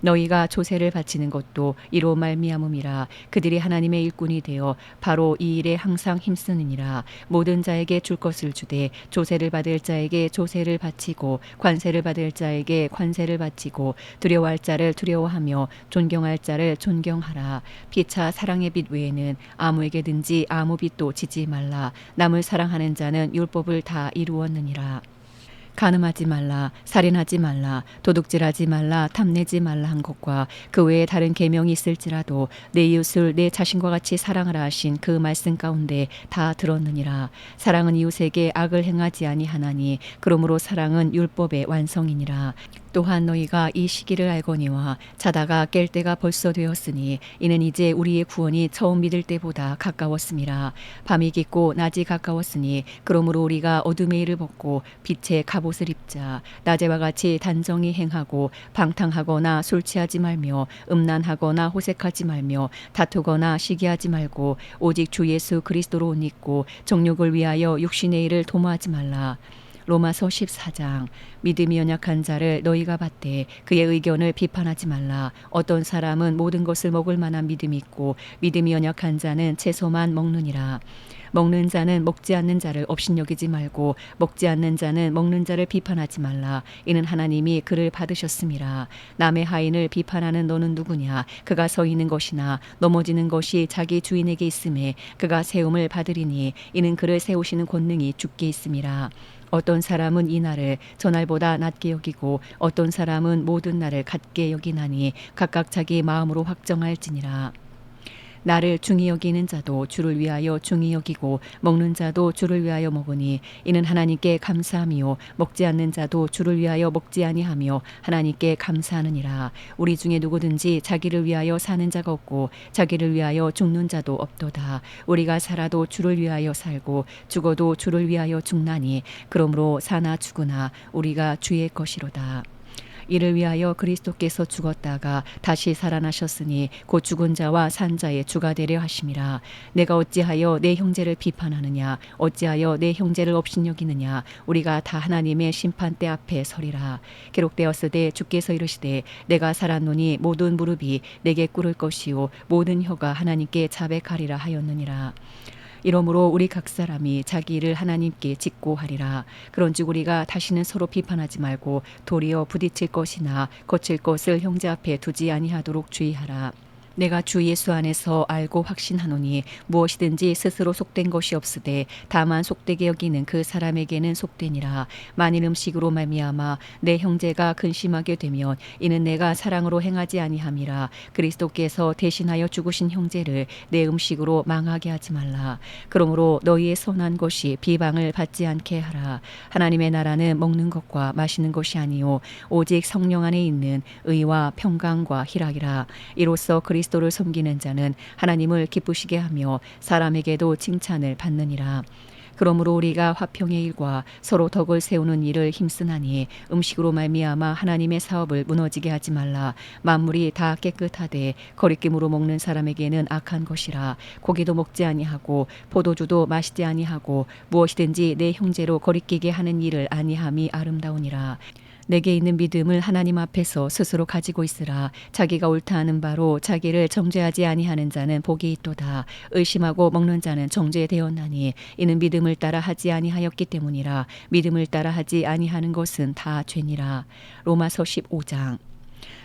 너희가 조세를 바치는 것도 이로 말미암음이라. 그들이 하나님의 일꾼이 되어 바로 이 일에 항상 힘쓰느니라. 모든 자에게 줄 것을 주되 조세를 받을 자에게 조세를 바치고 관세를 받을 자에게 관세를 바치고 두려워할 자를 두려워하며 존경할 자를 존경하라. 피차 사랑의 빛 외에는 아무에게든지 아무 빛도 지지 말라. 남을 사랑하는 자는 율법을 다 이루었느니라. 간음하지 말라, 살인하지 말라, 도둑질하지 말라, 탐내지 말라 한 것과 그 외에 다른 계명이 있을지라도 내 이웃을 내 자신과 같이 사랑하라 하신 그 말씀 가운데 다 들었느니라. 사랑은 이웃에게 악을 행하지 아니하나니 그러므로 사랑은 율법의 완성이니라. 또한 너희가 이 시기를 알거니와 자다가 깰 때가 벌써 되었으니 이는 이제 우리의 구원이 처음 믿을 때보다 가까웠음이라. 밤이 깊고 낮이 가까웠으니 그러므로 우리가 어둠의 일을 벗고 빛의 갑옷을 입자. 낮에와 같이 단정히 행하고 방탕하거나 술 취하지 말며 음란하거나 호색하지 말며 다투거나 시기하지 말고 오직 주 예수 그리스도로 옷 입고 정욕을 위하여 육신의 일을 도모하지 말라. 로마서 14장. 믿음이 연약한 자를 너희가 받되 그의 의견을 비판하지 말라. 어떤 사람은 모든 것을 먹을 만한 믿음이 있고 믿음이 연약한 자는 채소만 먹느니라. 먹는 자는 먹지 않는 자를 업신여기지 말고 먹지 않는 자는 먹는 자를 비판하지 말라. 이는 하나님이 그를 받으셨음이라. 남의 하인을 비판하는 너는 누구냐. 그가 서 있는 것이나 넘어지는 것이 자기 주인에게 있음에 그가 세움을 받으리니 이는 그를 세우시는 권능이 주께 있음이라. 어떤 사람은 이 날을 저날보다 낮게 여기고 어떤 사람은 모든 날을 같게 여기나니 각각 자기 마음으로 확정할지니라. 나를 중히 여기는 자도 주를 위하여 중히 여기고 먹는 자도 주를 위하여 먹으니 이는 하나님께 감사함이요 먹지 않는 자도 주를 위하여 먹지 아니하며 하나님께 감사하느니라. 우리 중에 누구든지 자기를 위하여 사는 자가 없고 자기를 위하여 죽는 자도 없도다. 우리가 살아도 주를 위하여 살고 죽어도 주를 위하여 죽나니 그러므로 사나 죽으나 우리가 주의 것이로다. 이를 위하여 그리스도께서 죽었다가 다시 살아나셨으니 곧 죽은 자와 산 자의 주가 되려 하심이라. 내가 어찌하여 내 형제를 비판하느냐 어찌하여 내 형제를 업신여기느냐. 우리가 다 하나님의 심판대 앞에 서리라. 기록되었으되 주께서 이르시되 내가 살았노니 모든 무릎이 내게 꿇을 것이요 모든 혀가 하나님께 자백하리라 하였느니라. 이러므로 우리 각 사람이 자기 일을 하나님께 직고하리라. 그런즉 우리가 다시는 서로 비판하지 말고 도리어 부딪힐 것이나 거칠 것을 형제 앞에 두지 아니하도록 주의하라. 내가 주 예수 안에서 알고 확신하노니 무엇이든지 스스로 속된 것이 없으되 다만 속되게 여기는 그 사람에게는 속되니라. 만일 음식으로 말미암아 내 형제가 근심하게 되면 이는 내가 사랑으로 행하지 아니함이라. 그리스도께서 대신하여 죽으신 형제를 내 음식으로 망하게 하지 말라. 그러므로 너희의 선한 것이 비방을 받지 않게 하라. 하나님의 나라는 먹는 것과 마시는 것이 아니요 오직 성령 안에 있는 의와 평강과 희락이라. 이로써 그리스도를 섬기는 자는 하나님을 기쁘시게 하며 사람에게도 칭찬을 받느니라. 그러므로 우리가 화평의 일과 서로 덕을 세우는 일을 힘쓰나니 음식으로 말미암아 하나님의 사업을 무너지게 하지 말라. 만물이 다 깨끗하되 거리낌으로 먹는 사람에게는 악한 것이라. 고기도 먹지 아니하고 포도주도 마시지 아니하고 무엇이든지 내 형제로 거리끼게 하는 일을 아니함이 아름다우니라. 내게 있는 믿음을 하나님 앞에서 스스로 가지고 있으라. 자기가 옳다 하는 바로 자기를 정죄하지 아니하는 자는 복이 있도다. 의심하고 먹는 자는 정죄되었나니 이는 믿음을 따라 하지 아니하였기 때문이라. 믿음을 따라 하지 아니하는 것은 다 죄니라. 로마서 15장.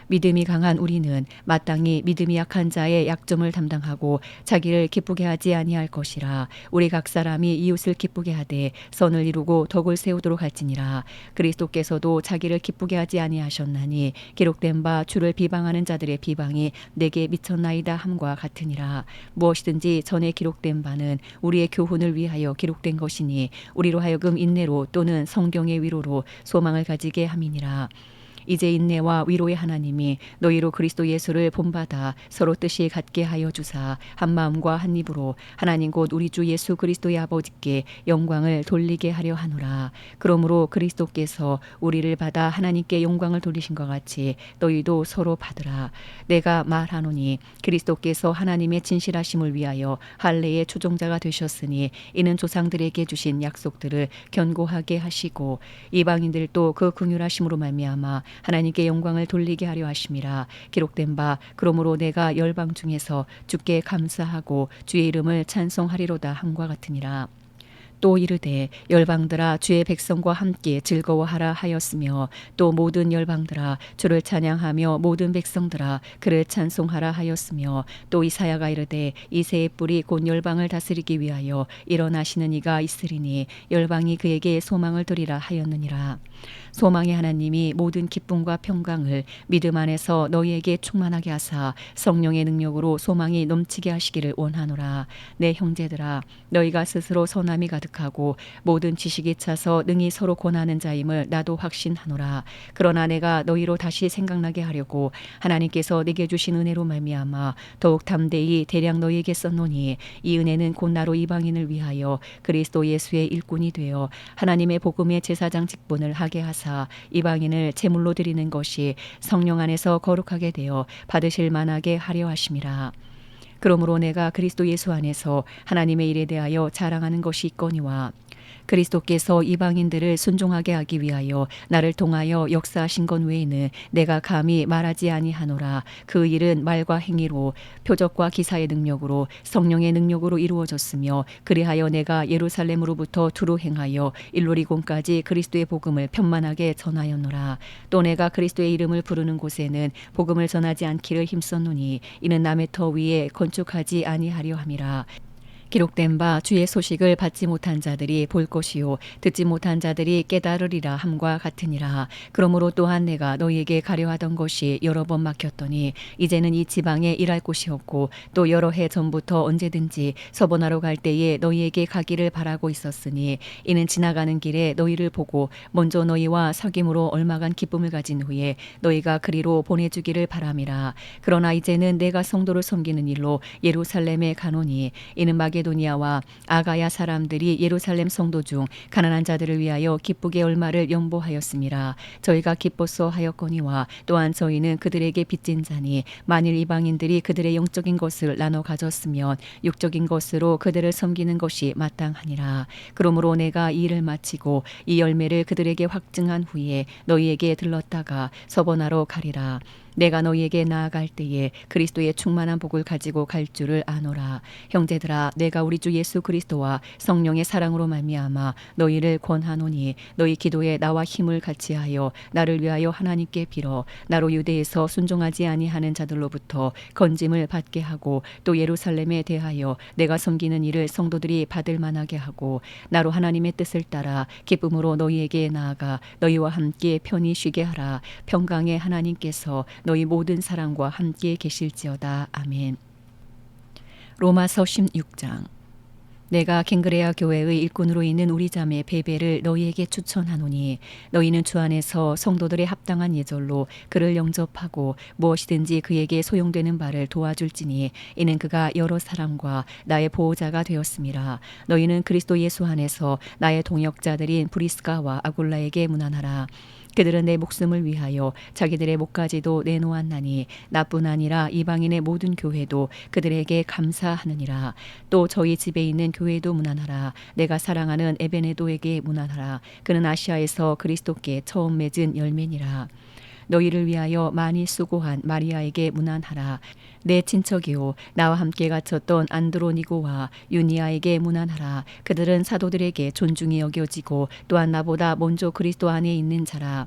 믿음이 강한 우리는 마땅히 믿음이 약한 자의 약점을 담당하고 자기를 기쁘게 하지 아니할 것이라. 우리 각 사람이 이웃을 기쁘게 하되 선을 이루고 덕을 세우도록 할지니라. 그리스도께서도 자기를 기쁘게 하지 아니하셨나니 기록된 바 주를 비방하는 자들의 비방이 내게 미쳤나이다 함과 같으니라. 무엇이든지 전에 기록된 바는 우리의 교훈을 위하여 기록된 것이니 우리로 하여금 인내로 또는 성경의 위로로 소망을 가지게 함이니라. 이제 인내와 위로의 하나님이 너희로 그리스도 예수를 본받아 서로 뜻이 같게 하여 주사 한 마음과 한 입으로 하나님 곧 우리 주 예수 그리스도의 아버지께 영광을 돌리게 하려 하노라. 그러므로 그리스도께서 우리를 받아 하나님께 영광을 돌리신 것 같이 너희도 서로 받으라. 내가 말하노니 그리스도께서 하나님의 진실하심을 위하여 할례의 추종자가 되셨으니 이는 조상들에게 주신 약속들을 견고하게 하시고 이방인들도 그 긍휼하심으로 말미암아 하나님께 영광을 돌리게 하려 하심이라. 기록된 바 그러므로 내가 열방 중에서 주께 감사하고 주의 이름을 찬송하리로다 함과 같으니라. 또 이르되 열방들아 주의 백성과 함께 즐거워하라 하였으며 또 모든 열방들아 주를 찬양하며 모든 백성들아 그를 찬송하라 하였으며 또 이사야가 이르되 이새의 뿔이 곧 열방을 다스리기 위하여 일어나시는 이가 있으리니 열방이 그에게 소망을 두리라 하였느니라. 소망의 하나님이 모든 기쁨과 평강을 믿음 안에서 너희에게 충만하게 하사 성령의 능력으로 소망이 넘치게 하시기를 원하노라. 내 형제들아 너희가 스스로 선함이 가득하고 모든 지식이 차서 능히 서로 권하는 자임을 나도 확신하노라. 그러나 내가 너희로 다시 생각나게 하려고 하나님께서 내게 주신 은혜로 말미암아 더욱 담대히 대량 너희에게 썼노니 이 은혜는 곧 나로 이방인을 위하여 그리스도 예수의 일꾼이 되어 하나님의 복음의 제사장 직분을 하게 하사 이방인을 제물로 드리는 것이 성령 안에서 거룩하게 되어 받으실 만하게 하려 하심이라. 그러므로 내가 그리스도 예수 안에서 하나님의 일에 대하여 자랑하는 것이 있거니와 그리스도께서 이방인들을 순종하게 하기 위하여 나를 통하여 역사하신 것 외에는 내가 감히 말하지 아니하노라. 그 일은 말과 행위로 표적과 기사의 능력으로 성령의 능력으로 이루어졌으며 그리하여 내가 예루살렘으로부터 두루 행하여 일루리곤까지 그리스도의 복음을 편만하게 전하였노라. 또 내가 그리스도의 이름을 부르는 곳에는 복음을 전하지 않기를 힘썼노니 이는 남의 터 위에 건축하지 아니하려 함이라. 기록된 바 주의 소식을 받지 못한 자들이 볼 것이요 듣지 못한 자들이 깨달으리라 함과 같으니라. 그러므로 또한 내가 너희에게 가려 하던 것이 여러 번 막혔더니 이제는 이 지방에 일할 곳이 없고 또 여러 해 전부터 언제든지 서번하러 갈 때에 너희에게 가기를 바라고 있었으니 이는 지나가는 길에 너희를 보고 먼저 너희와 사귐으로 얼마간 기쁨을 가진 후에 너희가 그리로 보내주기를 바람이라. 그러나 이제는 내가 성도를 섬기는 일로 예루살렘에 가노니 이는 마게도니아와 아가야 사람들이 예루살렘 성도 중 가난한 자들을 위하여 기쁘게 얼마를 연보하였음이라. 저희가 기뻐서 하였거니와 또한 저희는 그들에게 빚진 자니 만일 이방인들이 그들의 영적인 것을 나눠 가졌으면 육적인 것으로 그들을 섬기는 것이 마땅하니라. 그러므로 내가 이 일을 마치고 이 열매를 그들에게 확증한 후에 너희에게 들렀다가 서번하러 가리라. 내가 너희에게 나아갈 때에 그리스도의 충만한 복을 가지고 갈 줄을 아노라. 형제들아, 내가 우리 주 예수 그리스도와 성령의 사랑으로 말미암아 너희를 권하노니 너희 기도에 나와 힘을 같이하여 나를 위하여 하나님께 빌어 나로 유대에서 순종하지 아니하는 자들로부터 건짐을 받게 하고 또 예루살렘에 대하여 내가 섬기는 일을 성도들이 받을 만하게 하고 나로 하나님의 뜻을 따라 기쁨으로 너희에게 나아가 너희와 함께 편히 쉬게 하라. 평강의 하나님께서 너희 모든 사랑과 함께 계실지어다. 아멘. 로마서 16장. 내가 갱그레아 교회의 일꾼으로 있는 우리 자매 베베를 너희에게 추천하노니 너희는 주 안에서 성도들의 합당한 예절로 그를 영접하고 무엇이든지 그에게 소용되는 바를 도와줄지니 이는 그가 여러 사람과 나의 보호자가 되었음이라. 너희는 그리스도 예수 안에서 나의 동역자들인 브리스가와 아굴라에게 문안하라. 그들은 내 목숨을 위하여 자기들의 목까지도 내놓았나니 나뿐 아니라 이방인의 모든 교회도 그들에게 감사하느니라. 또 저희 집에 있는 교회도 문안하라. 내가 사랑하는 에베네도에게 문안하라. 그는 아시아에서 그리스도께 처음 맺은 열매니라. 너희를 위하여 많이 수고한 마리아에게 문안하라. 내 친척이요 나와 함께 갇혔던 안드로니고와 유니아에게 문안하라. 그들은 사도들에게 존중이 여겨지고 또한 나보다 먼저 그리스도 안에 있는 자라.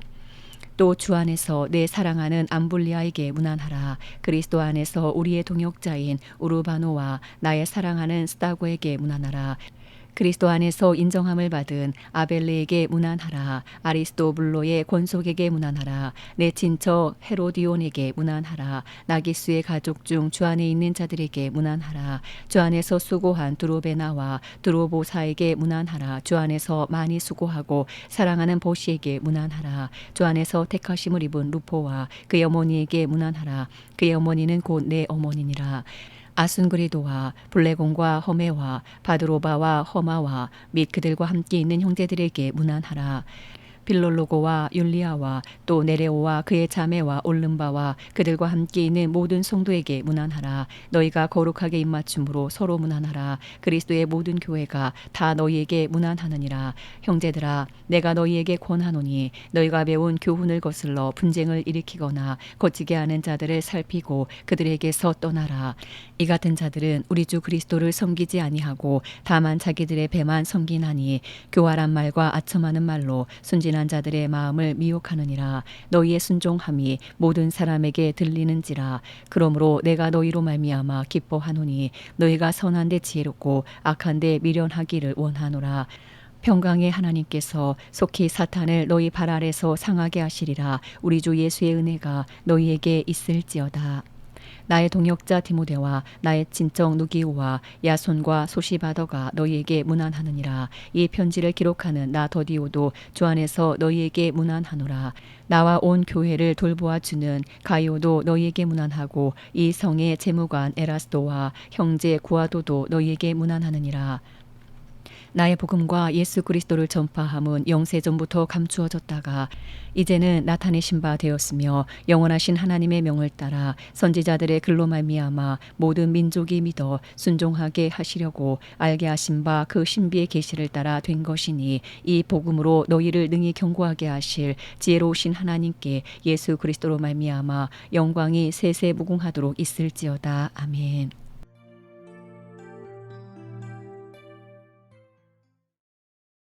또 주 안에서 내 사랑하는 암블리아에게 문안하라. 그리스도 안에서 우리의 동역자인 우르바노와 나의 사랑하는 스타고에게 문안하라. 그리스도 안에서 인정함을 받은 아벨레에게 문안하라. 아리스토블로의 권속에게 문안하라. 내 친척 헤로디온에게 문안하라. 나기수의 가족 중 주 안에 있는 자들에게 문안하라. 주 안에서 수고한 두로베나와 두로보사에게 문안하라. 주 안에서 많이 수고하고 사랑하는 보시에게 문안하라. 주 안에서 택하심을 입은 루포와 그의 어머니에게 문안하라. 그의 어머니는 곧 내 어머니니라. 아순그리도와 블레곤과 허메와 바드로바와 허마와 및 그들과 함께 있는 형제들에게 문안하라. 빌롤로고와 율리아와 또 네레오와 그의 자매와 올름바와 그들과 함께 있는 모든 성도에게 문안하라. 너희가 거룩하게 입맞춤으로 서로 문안하라. 그리스도의 모든 교회가 다 너희에게 문안하느니라. 형제들아, 내가 너희에게 권하노니 너희가 배운 교훈을 거슬러 분쟁을 일으키거나 거치게 하는 자들을 살피고 그들에게서 떠나라. 이 같은 자들은 우리 주 그리스도를 섬기지 아니하고 다만 자기들의 배만 섬기나니 교활한 말과 아첨하는 말로 순진한 자들의 마음을 미혹하느니라. 너희의 순종함이 모든 사람에게 들리는지라. 그러므로 내가 너희로 말미암아 기뻐하노니 너희가 선한데 지혜롭고 악한데 미련하기를 원하노라. 평강의 하나님께서 속히 사탄을 너희 발 아래서 상하게 하시리라. 우리 주 예수의 은혜가 너희에게 있을지어다. 나의 동역자 디모데와 나의 친척 누기오와 야손과 소시바더가 너희에게 문안하느니라. 이 편지를 기록하는 나 더디오도 주 안에서 너희에게 문안하노라. 나와 온 교회를 돌보아 주는 가이오도 너희에게 문안하고 이 성의 재무관 에라스도와 형제 구아도도 너희에게 문안하느니라. 나의 복음과 예수 그리스도를 전파함은 영세전부터 감추어졌다가 이제는 나타내신 바 되었으며 영원하신 하나님의 명을 따라 선지자들의 글로 말미암아 모든 민족이 믿어 순종하게 하시려고 알게 하신 바 그 신비의 계시를 따라 된 것이니 이 복음으로 너희를 능히 견고하게 하실 지혜로우신 하나님께 예수 그리스도로 말미암아 영광이 세세 무궁하도록 있을지어다. 아멘.